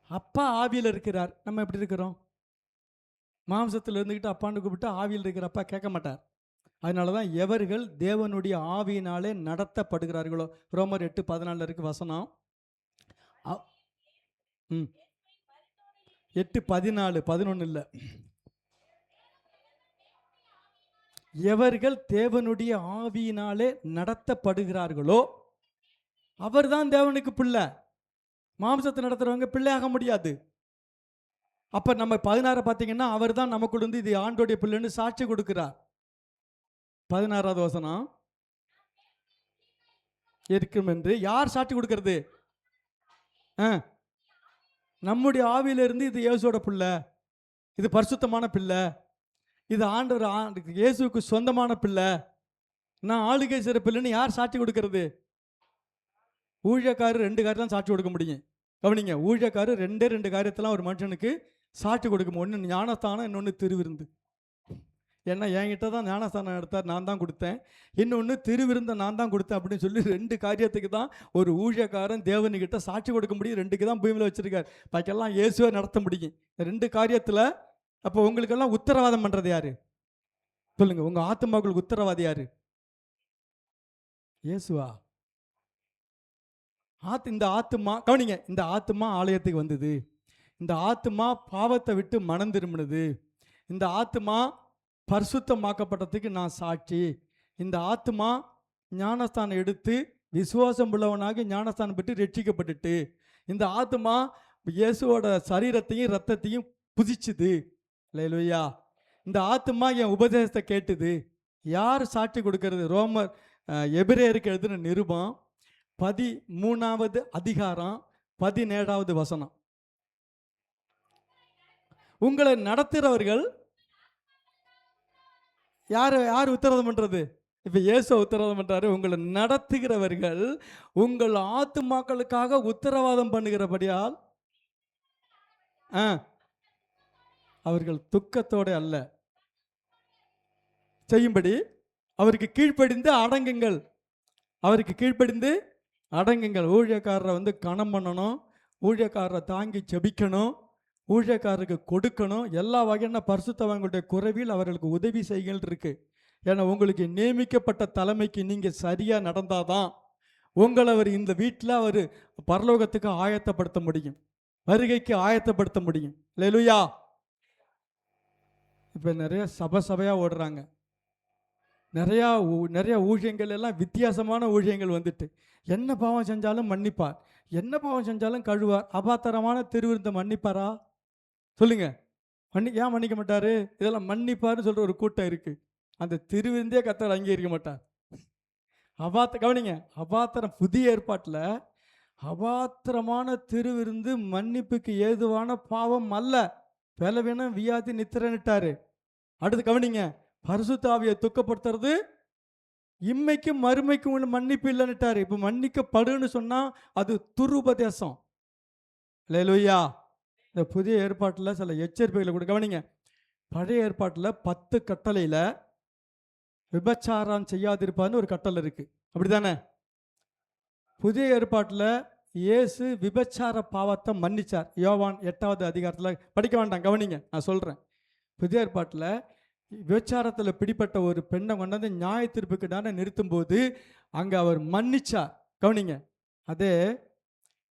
அப்பா ஆவியில் இருக்கிறார், நம்ம எப்படி இருக்கிறோம்? மாம்சத்தில் இருந்துக்கிட்டு அப்பான்னு கூப்பிட்டு ஆவியில் இருக்கிற அப்பா கேட்க மாட்டார். அதனால தான் எவர்கள் தேவனுடைய ஆவியினாலே நடத்தப்படுகிறார்களோ, ரோமர் 8:14 இருக்கு வசனம். ம் 8:14 11 இல்லை. எவர்கள் தேவனுடைய ஆவியினாலே நடத்தப்படுகிறார்களோ அவர்தான் தேவனுக்கு பிள்ளை. மாம்சத்தை நடத்துறவங்க பிள்ளையாக முடியாது. அப்ப நம்ம 16 பார்த்தீங்கன்னா அவர் தான் நமக்குள்ள இருந்து இது ஆண்டோடைய பிள்ளைன்னு சாட்சி கொடுக்கிறார். 16வது வசனம் இருக்கும் என்று யார் சாட்சி கொடுக்கிறது? நம்முடைய ஆவியிலிருந்து இது இயேசுவோட பிள்ளை, இது பரிசுத்தமான பிள்ளை, இது ஆண்டவர் இயேசுவுக்கு சொந்தமான பிள்ளை, நான் ஆளுகை செய்கிற பிள்ளைன்னு யார் சாட்சி கொடுக்கிறது? ஊழியக்காரர் 2 காரியத்தான் சாட்சி கொடுக்க முடியும். கவனிங்க, ஊழியக்காரர் 2 காரியத்தெல்லாம் ஒரு மனுஷனுக்கு சாட்சி கொடுக்கும். ஒன்று ஞானஸ்தானம், இன்னொன்று திருவிருந்து. ஏன்னா என்கிட்ட தான் ஞானஸ்தானம் எடுத்தார், நான் தான் கொடுத்தேன். இன்னொன்று திருவிருந்தை நான் தான் கொடுத்தேன் அப்படின்னு சொல்லி 2 காரியத்துக்கு தான் ஒரு ஊழியக்காரன் தேவனுக்கிட்ட சாட்சி கொடுக்க முடியும். 2க்கு தான் பூமியில் வச்சிருக்கார். பாக்கெல்லாம் இயேசுவை நடத்த முடியும். 2 காரியத்தில் அப்போ உங்களுக்கெல்லாம் உத்தரவாதம் பண்ணுறது யாரு? சொல்லுங்க, உங்க ஆத்மாக்களுக்கு உத்தரவாதி யாரு? இயேசுவா? இந்த ஆத்துமா, கவனிங்க, இந்த ஆத்துமா ஆலயத்துக்கு வந்தது, இந்த ஆத்துமா பாவத்தை விட்டு மனம் திரும்பினது, இந்த ஆத்துமா பரிசுத்தமாக்கப்பட்டதுக்கு நான் சாட்சி, இந்த ஆத்துமா ஞானஸ்தானம் எடுத்து விசுவாசம் உள்ளவனாக ஞானஸ்தானம் பெற்று ரட்சிக்கப்பட்டுட்டு, இந்த ஆத்துமா இயேசுவோட சரீரத்தையும் ரத்தத்தையும் புதிச்சுது. அல்லேலூயா. இந்த ஆத்துமா என் உபதேசத்தை கேட்டுது. யார் சாட்சி கொடுக்கறது? ரோமர் எபிரேயருக்கு எழுதின நிருபம் 13வது அதிகாரம் 17வது வசனம். உங்களை நடத்துகிறவர்கள் யார் உத்தரவாதம் பண்றது? இப்ப இயேசு உத்தரவாதம் பண்றாரு. உங்களை நடத்துகிறவர்கள் உங்கள் ஆத்துமாக்களுக்காக உத்தரவாதம் பண்ணுகிறபடியால் அவர்கள் துக்கத்தோடு அல்ல செய்யும்படி அவருக்கு கீழ்ப்படிந்து அடங்குங்கள். அவருக்கு கீழ்ப்படிந்து அடங்குங்கள். ஊழியக்காரரை கணம் பண்ணணும், ஊழியக்காரரை தாங்கி செபிக்கணும், ஊழியக்காரருக்கு கொடுக்கணும். எல்லா வகையான பரிசுத்தவங்களுடைய குறைவில் அவர்களுக்கு உதவி செய்கள் இருக்கு. ஏன்னா உங்களுக்கு நியமிக்கப்பட்ட தலைமைக்கு நீங்க சரியா நடந்தாதான் உங்களை அவர் இந்த வீட்டில் அவர் பரலோகத்துக்கு ஆயத்தப்படுத்த முடியும், வருகைக்கு ஆயத்தப்படுத்த முடியும். அல்லேலூயா. இப்போ நிறைய சபையா ஓடுறாங்க. நிறைய ஊழியங்கள் எல்லாம் வித்தியாசமான ஊழியங்கள் வந்துட்டு, என்ன பாவம் செஞ்சாலும் மன்னிப்பார், என்ன பாவம் செஞ்சாலும் கழுவார். அபாத்தரமான திருவிருந்தை மன்னிப்பாரா? சொல்லுங்க. ஏன் மன்னிக்க மாட்டாரு? இதெல்லாம் மன்னிப்பாருன்னு சொல்ற ஒரு கூட்டம் இருக்கு. அந்த திருவிருந்தே கர்த்தர் அங்கீகரிக்க மாட்டார். கவனிங்க, அபாத்திரம் புதிய ஏற்பாட்டில் அபாத்திரமான திருவிருந்து மன்னிப்புக்கு ஏதுவான பாவம் அல்ல. பலவீனம், வியாதி, நித்திரன்னுட்டாரு. அடுத்து கவனிங்க, பரிசுத்த ஆவியை துக்கப்படுத்துறது இம்மைக்கும் மறுமைக்கும் உள்ள மன்னிப்பு இல்லைன்னுட்டாரு. இப்போ மன்னிக்கப்படுன்னு சொன்னா அது துருபதேசம். அல்லேலூயா. இந்த புதிய ஏற்பாட்டில் சில எச்சரிக்கைகளை கூட கவனிங்க. பழைய ஏற்பாட்டில் 10 கட்டளையில் விபச்சாரம் செய்யாதிருப்பான்னு ஒரு கட்டளை இருக்கு, அப்படிதானே? புதிய ஏற்பாட்டில் இயேசு விபச்சார பாவத்தை மன்னிச்சார். யோவான் 8வது அதிகாரத்தில் படிக்க வேண்டாம், கவனிங்க, நான் சொல்கிறேன். புதிய ஏற்பாட்டில் விபச்சாரத்தில் பிடிப்பட்ட ஒரு பெண்ணை கொண்டாந்து நியாய தீர்ப்புக்கு நிறுத்தும் போது அங்கே அவர் மன்னிச்சார். கவனிங்க, அதே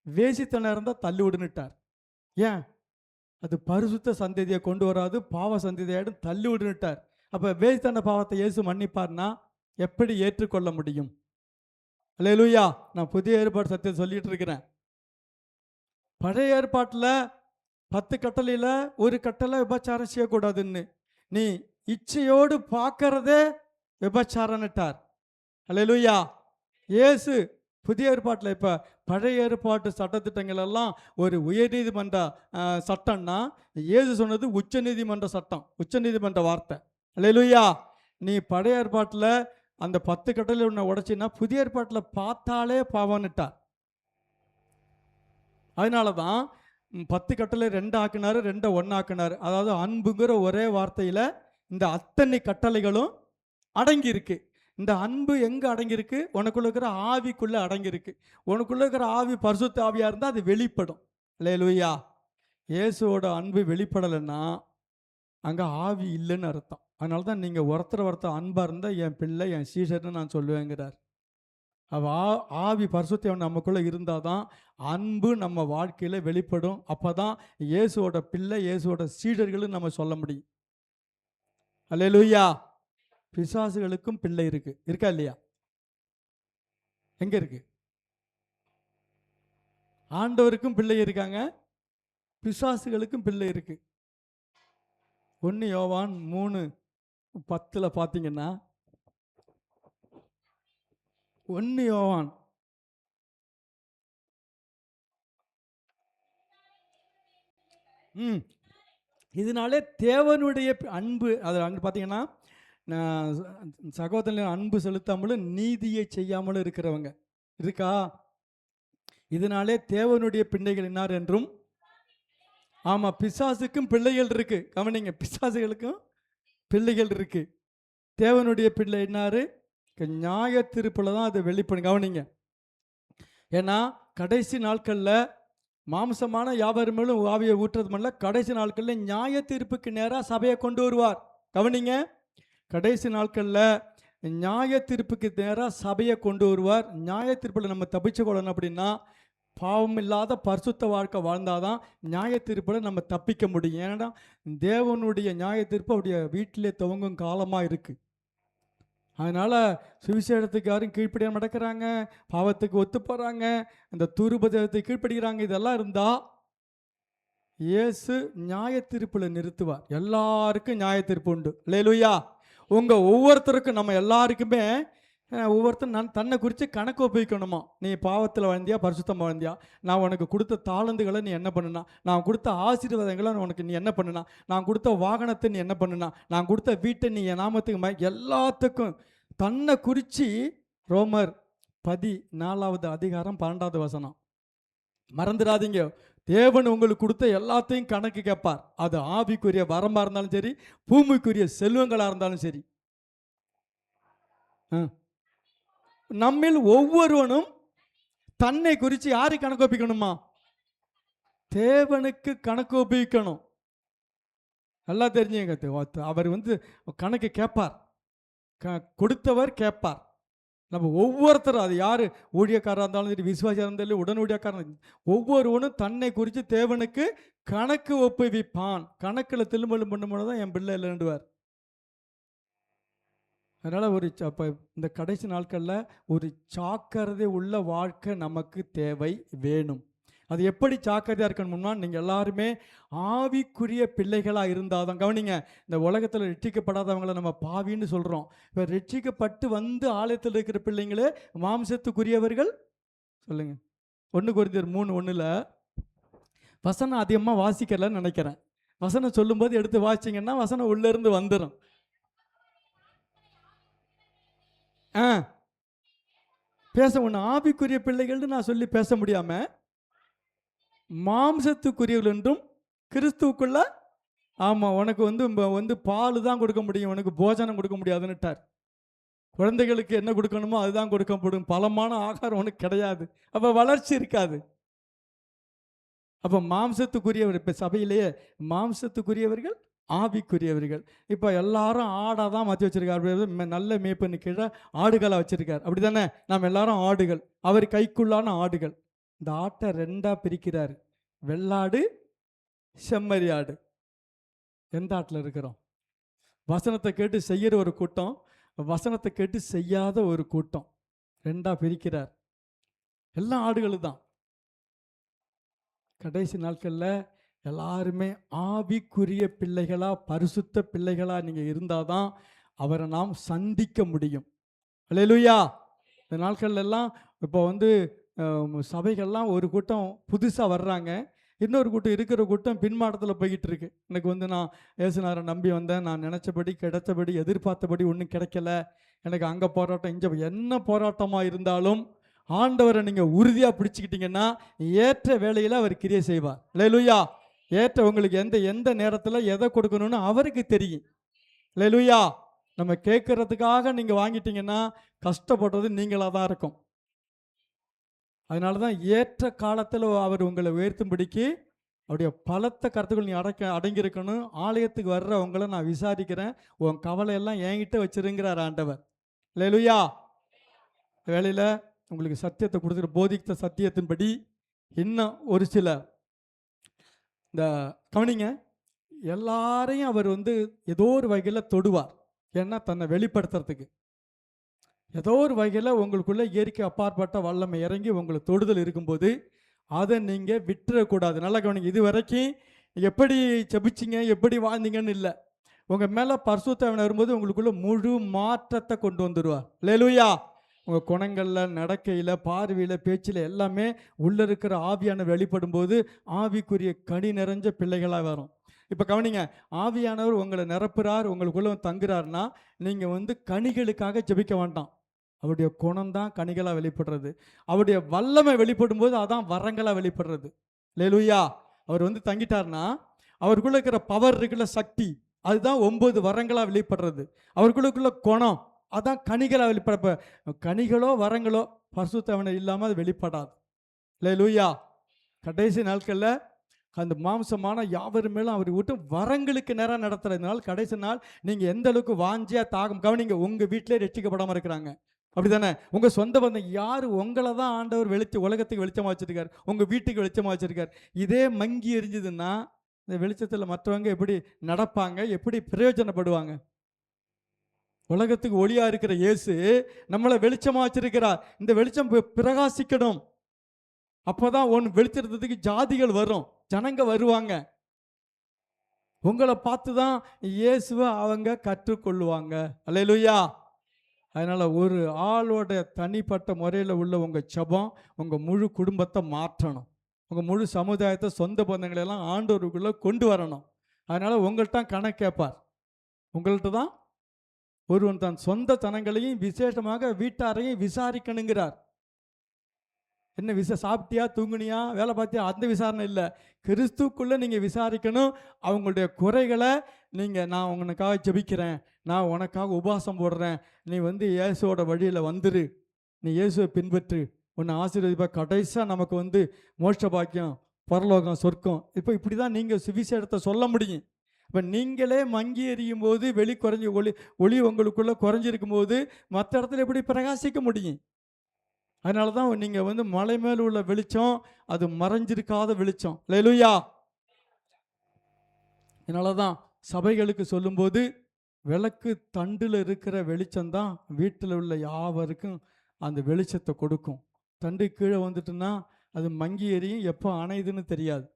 வேசித்தனம் இருந்தால் தள்ளி விடுன்னுட்டார். ஏன்? அது பரிசுத்த சந்ததியை கொண்டு வராது, பாவ சந்ததியாயிடும், தள்ளி விடுன்னுட்டார். அப்போ வேசித்தன பாவத்தை இயேசு மன்னிப்பார்னா எப்படி ஏற்றுக்கொள்ள முடியும்? அல்லேலூயா. நான் புதிய ஏற்பாடு சத்தியம் சொல்லிட்டு இருக்கிறேன். பழைய ஏற்பாட்டில் 10 கட்டளையில் ஒரு கட்டளை விபச்சாரம் செய்யக்கூடாதுன்னு, நீ இச்சையோடு பார்க்கறதே விபச்சாரன்னுட்டார். அல்லேலூயா. இயேசு புதிய ஏற்பாட்டில் இப்போ பழைய ஏற்பாட்டு சட்டத்திட்டங்கள் எல்லாம் ஒரு உயர்நீதிமன்ற சட்டம்னா, இயேசு சொன்னது உச்சநீதிமன்ற சட்டம், உச்சநீதிமன்ற வார்த்தை. அல்லேலூயா. நீ பழைய ஏற்பாட்டில் அந்த 10 கட்டளை உன்னை உடைச்சின்னா புதிய ஏற்பாட்டில் பார்த்தாலே பாவன்னுட்டார். அதனால தான் 10 கட்டளை 2 ஆக்குனாரு, 2 1 ஆக்குனாரு. அதாவது அன்புங்கிற ஒரே வார்த்தையில் இந்த அத்தனை கட்டளைகளும் அடங்கியிருக்கு. இந்த அன்பு எங்கே அடங்கியிருக்கு? உனக்குள்ள இருக்கிற ஆவிக்குள்ளே அடங்கியிருக்கு. உனக்குள்ள இருக்கிற ஆவி பரிசுத்த ஆவியாக இருந்தால் அது வெளிப்படும். அல்லேலூயா. இயேசுவோட அன்பு வெளிப்படலைன்னா அங்கே ஆவி இல்லைன்னு அர்த்தம். அதனால தான் நீங்கள் ஒருத்தர் அன்பாக இருந்தால் என் பிள்ளை என் சீஷர்னு நான் சொல்லுவேங்கிறார். ஆவி பரிசுத்தம் நமக்குள்ளே இருந்தால் தான் அன்பு நம்ம வாழ்க்கையில் வெளிப்படும். அப்போ தான் இயேசுவோட பிள்ளை இயேசுவோட சீடர்களும் நம்ம சொல்ல முடியும். அல்லேலூயா. பிசாசுகளுக்கும் பிள்ளை இருக்கு, இருக்கா இல்லையா? எங்க இருக்கு? ஆண்டவருக்கும் பிள்ளை இருக்காங்க, பிசாசுகளுக்கும் பிள்ளை இருக்கு. 1 யோவான் 3:10 பார்த்தீங்கன்னா 1 யோவான் இதனாலே தேவனுடைய அன்பு, அது அங்கே பார்த்தீங்கன்னா சகோதரன் அன்பு செலுத்தாமலும் நீதியை செய்யாமலும் இருக்கிறவங்க இருக்கா? இதனாலே தேவனுடைய பிள்ளைகள் என்னார் என்றும். ஆமாம், பிசாசுக்கும் பிள்ளைகள் இருக்கு. கவனிங்க, பிசாசுகளுக்கும் பிள்ளைகள் இருக்கு. தேவனுடைய பிள்ளை என்னாரு? நியாய தீர்ப்புல தான் அதை வெளிப்படும். கவனிங்க, ஏன்னா கடைசி நாட்களில் மாம்சமான யாவரும் மேலும் ஆவியை ஊற்றுறது பண்ணல. கடைசி நாட்களில் நியாய தீர்ப்புக்கு நேராக சபையை கொண்டு வருவார். கவனிங்க, கடைசி நாட்களில் நியாய தீர்ப்புக்கு நேராக சபையை கொண்டு வருவார். நியாய தீர்ப்பில் நம்ம தப்பிச்சு கொள்ளணும் அப்படின்னா பாவம் இல்லாத பரிசுத்த வாழ்க்கை வாழ்ந்தாதான் நியாய தீர்ப்பில் நம்ம தப்பிக்க முடியும். ஏன்னா தேவனுடைய நியாய தீர்ப்பு அவருடைய வீட்டிலே துவங்கும் காலமாக இருக்குது. அதனால் சுவிசேஷத்துக்கு யாரும் கீழ்ப்படியாக நடக்கிறாங்க, பாவத்துக்கு ஒத்து போகிறாங்க, இந்த துருபதத்தை கீழ்ப்படுகிறாங்க. இதெல்லாம் இருந்தால் இயேசு நியாய தீர்ப்பில் நிறுத்துவார். எல்லாருக்கும் நியாய தீர்ப்பு உண்டு. அல்லேலூயா. உங்கள் ஒவ்வொருத்தருக்கும், நம்ம எல்லாருக்குமே ஒவ்வொருத்தரும் தன்னை குறித்து கணக்கு ஒப்பிக்கணுமா? நீ பாவத்தில் வாழ்ந்தியா, பரிசுத்தமாக வாழ்ந்தியா? நான் உனக்கு கொடுத்த தாளந்துகளை நீ என்ன பண்ணுனா? நான் கொடுத்த ஆசீர்வாதங்களை உனக்கு நீ என்ன பண்ணுனா? நான் கொடுத்த வாகனத்தை நீ என்ன பண்ணுனா? நான் கொடுத்த வீட்டை நீ என் நாமத்துக்கு எல்லாத்துக்கும் தன்னை குறித்து ரோமர் 14வது அதிகாரம் 12வது வசனம் மறந்துடாதீங்க. தேவன் உங்களுக்கு கொடுத்த எல்லாத்தையும் கணக்கு கேட்பார். அது ஆவிக்குரிய வரமாக இருந்தாலும் சரி, பூமிக்குரிய செல்வங்களாக இருந்தாலும் சரி. நம்மில் ஒவ்வொருவனும் தன்னை குறித்து யாரு கணக்கு ஒப்பிக்கணுமா? தேவனுக்கு கணக்கு ஒப்பிக்கணும். நல்லா தெரிஞ்சுங்க, அவர் கணக்கு கேட்பார், கொடுத்தவர் கேட்பார். நம்ம ஒவ்வொருத்தரும், அது யார் ஊழியக்காரராக இருந்தாலும் சரி, விசுவாசியாக இருந்தாலும் உடன் ஊழியக்காரன், ஒவ்வொருவனும் தன்னை குறித்து தேவனுக்கு கணக்கு ஒப்புவிப்பான். கணக்கில் திரும்பலும் பண்ணும்போது தான் என் பிள்ளை இல்லைன்னுவார். அதனால் அப்போ இந்த கடைசி நாட்களில் ஒரு ஜாக்கிரதை உள்ள வாழ்க்கை நமக்கு தேவை, வேணும். அது எப்படி ஜாக்கிரதையாக இருக்கணும்னா, நீங்கள் எல்லாருமே ஆவிக்குரிய பிள்ளைகளாக இருந்தால் தான். கவனிங்க, இந்த உலகத்தில் ரட்சிக்கப்படாதவங்களை நம்ம பாவின்னு சொல்கிறோம். இப்போ ரட்சிக்கப்பட்டு ஆலயத்தில் இருக்கிற பிள்ளைங்களே மாம்சத்துக்குரியவர்கள். சொல்லுங்கள், 1 கொரிந்தியர் 3:1 வசனம் அதிகமாக வாசிக்கலன்னு நினைக்கிறேன். வசனம் சொல்லும்போது எடுத்து வாசிச்சிங்கன்னா வசனம் உள்ளேருந்து வந்துடும். பேச ஒன்று ஆவிக்குரிய பிள்ளைகள்னு நான் சொல்லி பேச முடியாம மாம்சத்துக்குரியவர்கள் என்றும் கிறிஸ்துவுக்குள்ள. ஆமாம், உனக்கு பால் தான் கொடுக்க முடியும், உனக்கு போஜனம் கொடுக்க முடியாதுன்னுட்டார். குழந்தைகளுக்கு என்ன கொடுக்கணுமோ அதுதான் கொடுக்கப்படும், பலமான ஆகாரம் உனக்கு கிடையாது. அப்போ வளர்ச்சி இருக்காது. அப்போ மாம்சத்துக்குரியவர், இப்போ சபையிலேயே மாம்சத்துக்குரியவர்கள், ஆவிக்குரியவர்கள். இப்போ எல்லாரும் ஆடாக தான் மாற்றி வச்சிருக்காரு. நல்ல மேய்ப்பனு கீழே ஆடுகளை வச்சிருக்கார். அப்படி தானே? நாம் எல்லாரும் ஆடுகள், அவர் கைக்குள்ளான ஆடுகள். இந்த ஆட்டை 2ஆக பிரிக்கிறார், வெள்ளாடு, செம்மறி ஆடு. எந்த ஆட்டில் இருக்கிறோம்? வசனத்தை கேட்டு செய்கிற ஒரு கூட்டம், வசனத்தை கேட்டு செய்யாத ஒரு கூட்டம். 2ஆக பிரிக்கிறார். எல்லாம் ஆடுகள் தான். கடைசி நாட்களில் எல்லாருமே ஆவிக்குரிய பிள்ளைகளா, பரிசுத்த பிள்ளைகளா நீங்கள் இருந்தால் தான் அவரை நாம் சந்திக்க முடியும். அல்லேலூயா. இந்த நாட்கள் எல்லாம் இப்போ சபைகள்லாம் ஒரு கூட்டம் புதுசாக வர்றாங்க, இன்னொரு கூட்டம் இருக்கிற கூட்டம் பின்மாட்டத்தில் போய்கிட்டு இருக்கு. எனக்கு நான் ஏசுநாரை நம்பி வந்தேன், நான் நினச்சபடி கிடைத்தபடி எதிர்பார்த்தபடி ஒன்றும் கிடைக்கல, எனக்கு அங்கே போராட்டம், இங்கே என்ன போராட்டமாக இருந்தாலும் ஆண்டவரை நீங்க உறுதியா பிடிச்சுக்கிட்டீங்கன்னா ஏற்ற வேளையில அவர் கிரியை செய்வார். அல்லேலூயா. ஏற்ற உங்களுக்கு எந்த நேரத்துல எதை கொடுக்கணும்னு அவருக்கு தெரியும். அல்லேலூயா. நம்ம கேட்கறதுக்காக நீங்க வாங்கிட்டீங்கன்னா கஷ்டப்படுறது நீங்களா தான் இருக்கும். அதனால தான் ஏற்ற காலத்தில் அவர் உங்களை உயர்த்தும்படிக்கு அவருடைய பலத்த கருத்துக்கள் நீ அடங்கியிருக்கணும். ஆலயத்துக்கு வர்றவங்களை நான் விசாரிக்கிறேன், உன் கவலையெல்லாம் என்கிட்ட வச்சிருங்கிறார் ஆண்டவர். அல்லேலூயா. வேலையில் உங்களுக்கு சத்தியத்தை கொடுத்துட்டு போதித்த சத்தியத்தின்படி இன்னும் ஒரு சில இந்த கவனிங்க, எல்லாரையும் அவர் ஏதோ ஒரு வகையில் தொடுவார். ஏன்னா தன்னை வெளிப்படுத்துறதுக்கு ஏதோ ஒரு வகையில் உங்களுக்குள்ள இயற்கை அப்பாற்பட்ட வல்லமை இறங்கி உங்களுக்கு தொடுதல் இருக்கும்போது அதை நீங்கள் விட்டுறக்கூடாது. நல்லா கவனிங்க. இது வரைக்கும் எப்படி செபிச்சிங்க, எப்படி வாழ்ந்தீங்கன்னு இல்லை. உங்கள் மேலே பரிசுத்தவன் வரும்போது உங்களுக்குள்ள முழு மாற்றத்தை கொண்டு வந்துடுவார். அல்லேலூயா. உங்கள் குணங்களில், நடக்கையில், பார்வையில், பேச்சில் எல்லாமே உள்ளே இருக்கிற ஆவியான வெளிப்படும் போது ஆவிக்குரிய கனி நிறைஞ்ச பிள்ளைகளாக வரும். இப்போ கவனிங்க, ஆவியானவர் உங்களை நிரப்புறார், உங்களுக்குள்ள தங்குறாருன்னா நீங்கள் கனிகளுக்காக ஜெபிக்க வேண்டாம். அவருடைய குணம்தான் கனிகளாக வெளிப்படுறது. அவருடைய வல்லமை வெளிப்படும் போது அதான் வரங்களாக வெளிப்படுறது. அல்லேலூயா. அவர் தங்கிட்டார்னா அவருக்குள்ள இருக்கிற பவர் இருக்குல்ல, சக்தி, அதுதான் 9 வரங்களாக வெளிப்படுறது. அவருக்குள்ள குணம் அதான் கனிகளாக வெளிப்பட. கனிகளோ வரங்களோ பரிசுத்தவனை இல்லாமல் அது வெளிப்படாது. அல்லேலூயா. கடைசி நாட்களில் அந்த மாம்சமான யாவர் மேலும் அவர் விட்டு வரங்களுக்கு நேரம் நடத்துறதுனால கடைசி நாள் நீங்கள் எந்த அளவுக்கு வாஞ்சியா தாகம். கவனிங்க, உங்கள் வீட்டிலே ரட்சிக்கப்படாமல் இருக்கிறாங்க, அப்படி தானே? உங்கள் சொந்த பந்தம் யார்? உங்களை தான் ஆண்டவர் உலகத்துக்கு வெளிச்சமாக வச்சுருக்கார், உங்கள் வீட்டுக்கு வெளிச்சமாக வச்சுருக்கார். இதே மங்கி எரிஞ்சுதுன்னா இந்த வெளிச்சத்தில் மற்றவங்க எப்படி நடப்பாங்க, எப்படி பிரயோஜனப்படுவாங்க? உலகத்துக்கு ஒளியாக இருக்கிற இயேசு நம்மளை வெளிச்சமாக வச்சிருக்கிறார். இந்த வெளிச்சம் பிரகாசிக்கணும். அப்போதான் வெளிச்சத்துக்கு ஜாதிகள் வரும், ஜனங்க வருவாங்க. உங்களை பார்த்து தான் இயேசுவை அவங்க கற்றுக்கொள்ளுவாங்க. அல்லேலூயா. அதனால் ஒரு ஆளோட தனிப்பட்ட முறையில் உள்ள உங்கள் ஜெபம் உங்கள் முழு குடும்பத்தை மாற்றணும். உங்கள் முழு சமுதாயத்தை, சொந்த பந்தங்களெல்லாம் ஆண்டவருக்குள்ளே கொண்டு வரணும். அதனால் உங்கள்கிட்ட கணக்கு கேட்பார். உங்கள்கிட்ட தான் ஒருவன் தன் சொந்த தனங்களையும் விசேஷமாக வீட்டாரையும் விசாரிக்கணுங்கிறார். என்ன சாப்பிட்டியா, தூங்குனியா, வேலை பார்த்தியா, அந்த விசாரணை இல்லை. கிறிஸ்துக்குள்ளே நீங்கள் விசாரிக்கணும். அவங்களுடைய குறைகளை நான் உனக்காக ஜெபிக்கிறேன், நான் உனக்காக உபவாசம் போடுறேன், நீ இயேசுவோட வழியில் வந்துரு, நீ இயேசுவை பின்பற்று, உன்னை ஆசீர்வதிப்பா, கடைசியாக நமக்கு மோட்ச பாக்கியம், பரலோகம், சொர்க்கம். இப்போ இப்படி தான் நீங்கள் சுவிசேஷத்தை சொல்ல முடியும். இப்போ நீங்களே மங்கி எறியும் போது குறைஞ்சி ஒளி உங்களுக்குள்ளே குறைஞ்சிருக்கும் போது மற்ற இடத்துல எப்படி பிரகாசிக்க முடியும்? அதனால தான் நீங்கள் மலை மேல் உள்ள வெளிச்சம், அது மறைஞ்சிருக்காத வெளிச்சம். அல்லேலூயா. அதனால தான் சபைகளுக்கு சொல்லும்போது விளக்கு தண்டில் இருக்கிற வெளிச்சம்தான் வீட்டில் உள்ள யாவருக்கும் அந்த வெளிச்சத்தை கொடுக்கும். தண்டு கீழே வந்துட்டுன்னா அது மங்கி எரியும், எப்போ அணையுதுன்னு தெரியாது.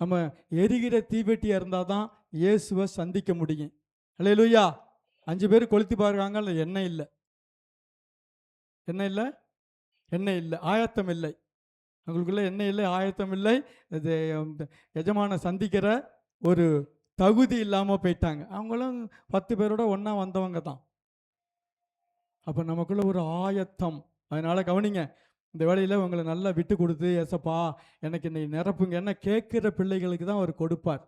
நம்ம எரிகிற தீவெட்டியாக இருந்தால் தான் இயேசுவை சந்திக்க முடியும். அல்லேலூயா. 5 பேர் கொளுத்தி பாருக்காங்க, இல்லை எண்ணெய் இல்லை, எண்ணெய் இல்லை, எண்ணெய் இல்லை, ஆயத்தம் இல்லை. அவங்களுக்குள்ள எண்ணெய் இல்லை, ஆயத்தம் இல்லை, இது எஜமான சந்திக்கிற ஒரு தகுதி இல்லாமல் போயிட்டாங்க. அவங்களும் 10 பேரோட ஒன்றா வந்தவங்க தான். அப்போ நமக்குள்ள ஒரு ஆயத்தம். அதனால் கவனிங்க, இந்த வேலையில் உங்களை நல்லா விட்டு கொடுத்து, ஏசப்பா எனக்கு இன்னைக்கு நிரப்புங்க என்ன கேட்குற பிள்ளைகளுக்கு தான் அவர் கொடுப்பார்.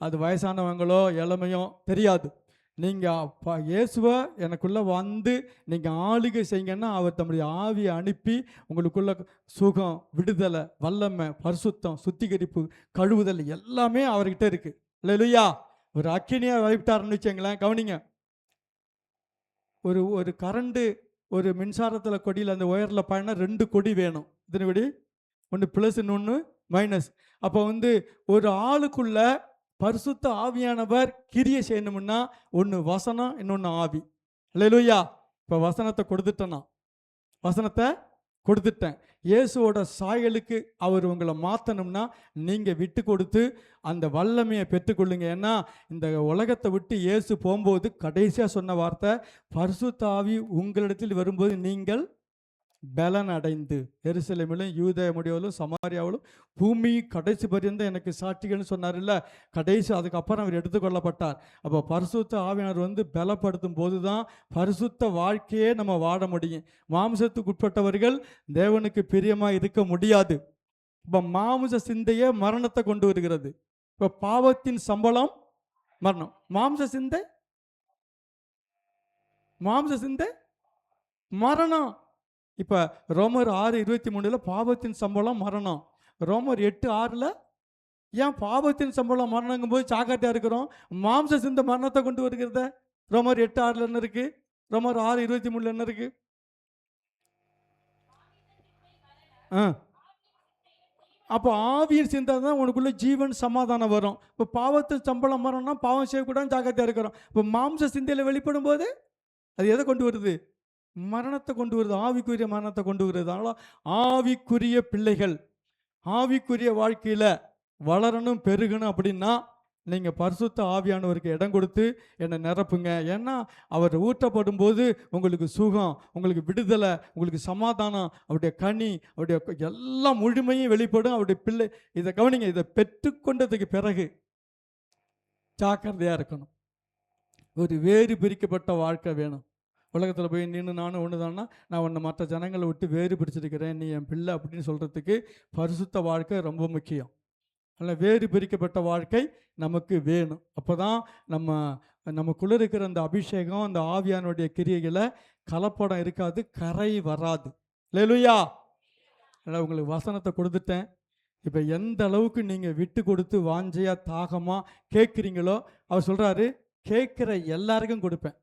அது வயசானவங்களோ இளமையோ தெரியாது. நீங்கள் இயேசுவை எனக்குள்ளே நீங்கள் ஆளுகை செய்யுங்கன்னா அவர் தம்முடைய ஆவியை அனுப்பி உங்களுக்குள்ள சுகம், விடுதலை, வல்லமை, பரிசுத்தம், சுத்திகரிப்பு, கழுவுதல் எல்லாமே அவர்கிட்ட இருக்குது. அல்லேலூயா. ஒரு அக்கினியாக வைப்பிட்டாருன்னு வச்சுங்களேன். கவனிங்க, ஒரு கரண்டு, ஒரு மின்சாரத்தில் கொடியில் அந்த ஒயரில் பாயினா 2 கொடி வேணும். இத்தனை கொடி, ஒன்று ப்ளஸ், இன்னொன்று மைனஸ். அப்போ ஒரு ஆளுக்குள்ள பரிசுத்த ஆவியானவர் கிரியை செய்யணும்னா ஒன்று வசனம், இன்னொன்று ஆவி. அல்லேலூயா. இப்போ வசனத்தை கொடுத்துட்டேன். இயேசுவோட சாயலுக்கு அவர் உங்களை மாற்றணும்னா நீங்கள் விட்டு கொடுத்து அந்த வல்லமையை பெற்றுக்கொள்ளுங்க. ஏன்னா இந்த உலகத்தை விட்டு இயேசு போகும்போது கடைசியாக சொன்ன வார்த்தை, பரிசுத்த ஆவி உங்களிடத்தில் வரும்போது நீங்கள் பலன் அடைந்து எருசலேமிலும் யூதேய முடிவிலும் சமாரியாவிலும் பூமி கடைசி பரியந்தம் எனக்கு சாட்சிகள்னு சொன்னார் இல்லை. கடைசி அதுக்கப்புறம் அவர் எடுத்துக்கொள்ளப்பட்டார். அப்போ பரிசுத்த ஆவியானவர் வந்து பலப்படுத்தும் போது தான் பரிசுத்த வாழ்க்கையே நம்ம வாழ முடியும். மாம்சத்துக்கு உட்பட்டவர்கள் தேவனுக்கு பிரியமாக இருக்க முடியாது. இப்போ மாம்ச சிந்தையே மரணத்தை கொண்டு வருகிறது. இப்போ பாவத்தின் சம்பளம் மரணம். மாம்ச சிந்தை மரணம். இப்போ ரோமர் 6:23 பாவத்தின் சம்பளம் மரணம். ரோமர் 8:6 ஏன் பாவத்தின் சம்பளம் மரணங்கும் போது சாக்காட்டியா இருக்கிறோம்? மாம்ச சிந்தை மரணத்தை கொண்டு வருகிறத. ரோமர் 8:6 என்ன இருக்கு? ரோமர் 6:23 என்ன இருக்கு? அப்போ ஆவியின் சிந்தை தான் உனக்குள்ள ஜீவன் சமாதானம் வரும். இப்போ பாவத்தின் சம்பளம் மரணம்னா பாவம் செய்யக்கூடாதுன்னு ஜாக்கிரதையா இருக்கிறோம். இப்போ மாம்ச சிந்தையில் வெளிப்படும் போது அது எதை கொண்டு வருது? மரணத்தை கொண்டு வருது. ஆவிக்குரிய மரணத்தை கொண்டு வருது. அதனால ஆவிக்குரிய பிள்ளைகள் ஆவிக்குரிய வாழ்க்கையில் வளரணும் பெருகணும் அப்படின்னா நீங்கள் பரிசுத்த ஆவியானவருக்கு இடம் கொடுத்து என்னை நிரப்புங்க. ஏன்னா அவர் ஊற்றப்படும் போது உங்களுக்கு சுகம், உங்களுக்கு விடுதலை, உங்களுக்கு சமாதானம், அவருடைய கனி, அவருடைய எல்லா முழுமையும் வெளிப்படும். அவருடைய பிள்ளை இதை கவனிங்க. இதை பெற்றுக்கொண்டதுக்கு பிறகு ஜாக்கிரதையாக இருக்கணும். ஒரு வேறு பிரிக்கப்பட்ட வாழ்க்கை வேணும். உலகத்தில் போய் நின்று நானும் ஒன்று தானா, நான் உன்னை மற்ற ஜனங்களை விட்டு வேறு பிரிச்சிருக்கிறேன், நீ என் பிள்ளை அப்படின்னு சொல்கிறதுக்கு பரிசுத்த வாழ்க்கை ரொம்ப முக்கியம். அதில் வேறு பிரிக்கப்பட்ட வாழ்க்கை நமக்கு வேணும். அப்போ தான் நமக்குள்ளே இருக்கிற அந்த அபிஷேகம், அந்த ஆவியானுடைய கிரியைகளை கலப்படம் இருக்காது, கரை வராது. அல்லேலூயா. அதனால் உங்களுக்கு வசனத்தை கொடுத்துட்டேன். இப்போ எந்த அளவுக்கு நீங்கள் விட்டு கொடுத்து வாஞ்சையாக தாகமாக கேட்குறீங்களோ, அவர் சொல்கிறாரு கேட்குற எல்லாருக்கும் கொடுப்பேன்.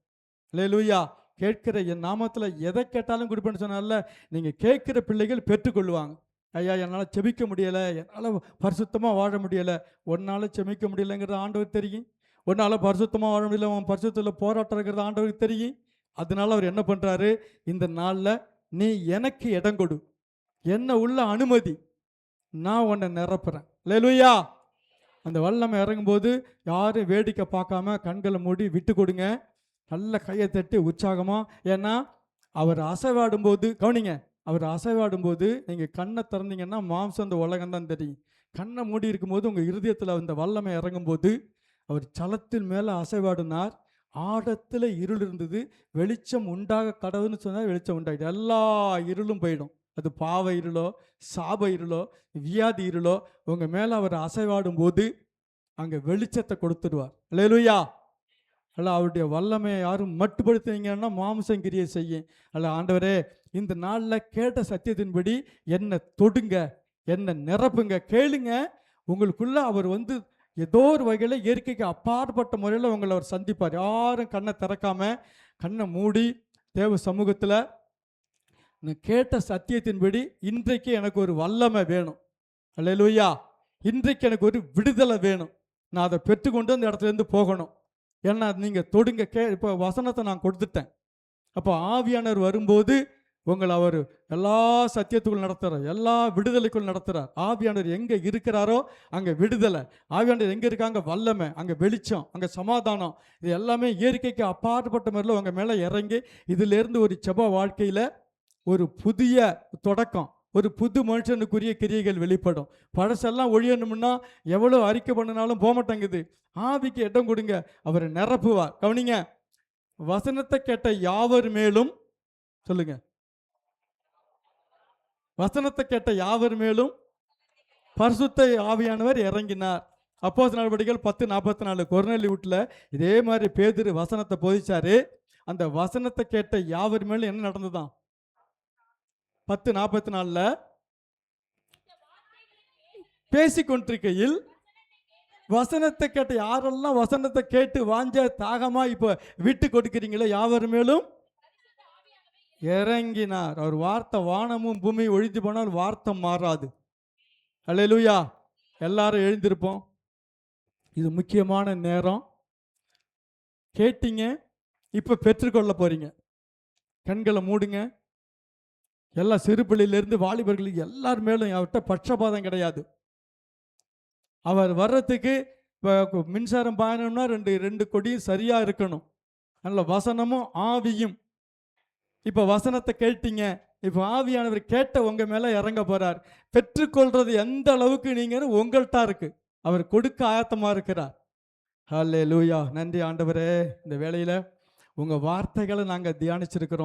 அல்லேலூயா. கேட்கிற என் நாமத்தில் எதை கேட்டாலும் கொடுப்பேன்னு சொன்னால, நீங்கள் கேட்குற பிள்ளைகள் பெற்றுக்கொள்வாங்க. ஐயா என்னால் செபிக்க முடியலை, என்னால் பரிசுத்தமாக வாழ முடியலை. ஒன்னால் செபிக்க முடியலைங்கிறது ஆண்டவர் தெரியும். ஒன்னால் பரிசுத்தமாக வாழ முடியல, அவன் பரிசுத்தத்தில் போராட்டம் இருக்கிறது ஆண்டவருக்கு தெரியும். அதனால அவர் என்ன பண்ணுறாரு, இந்த நாளில் நீ எனக்கு இடம் கொடு, என்ன உள்ள அனுமதி, நான் உன்னை நிரப்புறேன். அல்லேலூயா. அந்த வல்லமை இறங்கும்போது யாரும் வேடிக்கை பார்க்காம கண்களை மூடி விட்டு கொடுங்க. நல்ல கையை தட்டி உற்சாகமாக. ஏன்னா அவர் அசைவாடும் போது கவனிங்க, அவர் அசைவாடும் போது நீங்கள் கண்ணை திறந்தீங்கன்னா மாம்சம் அந்த உலகம் தான் தெரியும். கண்ணை மூடி இருக்கும்போது உங்கள் இருதயத்தில் அந்த வல்லமை இறங்கும்போது அவர் சலத்தின் மேலே அசைவாடினார். ஆழத்தில் இருள் இருந்தது, வெளிச்சம் உண்டாக கடவுள்னு சொன்னால் வெளிச்சம் உண்டாகிடும். எல்லா இருளும் போயிடும். அது பாவ இருளோ, சாப இருளோ, வியாதி இருளோ உங்கள் மேலே அவர் அசைவாடும் போது அங்கே வெளிச்சத்தை கொடுத்துடுவார். அல்லேலூயா. அல்ல அவருடைய வல்லமையை யாரும் மட்டுப்படுத்துனீங்கன்னா மாம்சம் கிரியை செய்யும். அல்ல ஆண்டவரே இந்த நாளில் கேட்ட சத்தியத்தின்படி என்னை தொடுங்க, என்னை நிரப்புங்க. கேளுங்க. உங்களுக்குள்ள அவர் வந்து ஏதோ ஒரு வகையில் இயற்கைக்கு அப்பாற்பட்ட முறையில் உங்களை அவர் சந்திப்பார். யாரும் கண்ணை திறக்காம கண்ணை மூடி தேவ சமூகத்தில் நான் கேட்ட சத்தியத்தின்படி இன்றைக்கு எனக்கு ஒரு வல்லமை வேணும். அல்லேலூயா. இன்றைக்கு எனக்கு ஒரு விடுதலை வேணும். நான் அதை பெற்றுக்கொண்டு அந்த இடத்துலேருந்து போகணும். ஏன்னா நீங்கள் தொடுங்க. இப்போ வசனத்தை நான் கொடுத்துட்டேன். அப்போ ஆவியானவர் வரும்போது உங்களை அவர் எல்லா சத்தியத்துக்குள் நடத்துகிறார், எல்லா விடுதலைக்குள் நடத்துகிறார். ஆவியானவர் எங்கே இருக்கிறாரோ அங்கே விடுதலை, ஆவியானவர் எங்கே இருக்காங்க வல்லமை, அங்கே வெளிச்சம், அங்கே சமாதானம். இது எல்லாமே இயற்கைக்கு அப்பாற்பட்ட முறையில் உங்கள் மேலே இறங்கி இதிலேருந்து ஒரு செப வாழ்க்கையில் ஒரு புதிய தொடக்கம், ஒரு புது மனுஷனுக்குரிய கிரியைகள் வெளிப்படும். பழசெல்லாம் ஒழியணும்னா எவ்வளோ அறிக்கை பண்ணினாலும் போக மாட்டேங்குது. ஆவிக்கு இடம் கொடுங்க, அவரை நிரப்புவார். கவனிங்க, வசனத்தை கேட்ட யாவர் மேலும் சொல்லுங்க, வசனத்தை கேட்ட யாவர் மேலும் பரிசுத்த ஆவியானவர் இறங்கினார். அப்போஸ்தலர் நடவடிக்கைகள் 10:44 கொர்நேலியு வீட்டில் இதே மாதிரி பேதுரு வசனத்தை போதிச்சாரு. அந்த வசனத்தை கேட்ட யாவர் மேலும் என்ன நடந்ததான்? 10:44 பேசிக்கொண்டிருக்கையில் வசனத்தை கேட்ட யாரெல்லாம் வசனத்தை கேட்டு வாஞ்ச தாகமா இப்ப விட்டு கொடுக்கிறீங்களோ யாவர் மேலும் இறங்கினார். அவர் வார்த்தை வானமும் பூமி ஒழித்து போனால் வார்த்தை மாறாது. அல்லேலூயா. எல்லாரும் எழுந்திருப்போம். இது முக்கியமான நேரம். கேட்டீங்க, இப்ப பெற்றுக்கொள்ள போறீங்க. கண்களை மூடுங்க. எல்லா சிறு பிள்ளையிலிருந்து வாலிபர்களுக்கு எல்லார் மேலும் அவர்கிட்ட பட்சபாதம் கிடையாது. அவர் வர்றதுக்கு மின்சாரம் பாயணும்னா ரெண்டு கொடியும் சரியா இருக்கணும். நல்ல வசனமும் ஆவியும். இப்ப வசனத்தை கேட்டீங்க, இப்போ ஆவியானவர் கேட்ட உங்க மேல இறங்க போறார். பெற்றுக்கொள்றது எந்த அளவுக்கு நீங்க உங்கள்கிட்ட இருக்கு. அவர் கொடுக்க ஆயத்தமா இருக்கிறார். ஹல்லேலூயா. நன்றி ஆண்டவரே. இந்த வேளையில உங்க வார்த்தைகளை நாங்க தியானிச்சிருக்கிறோம்.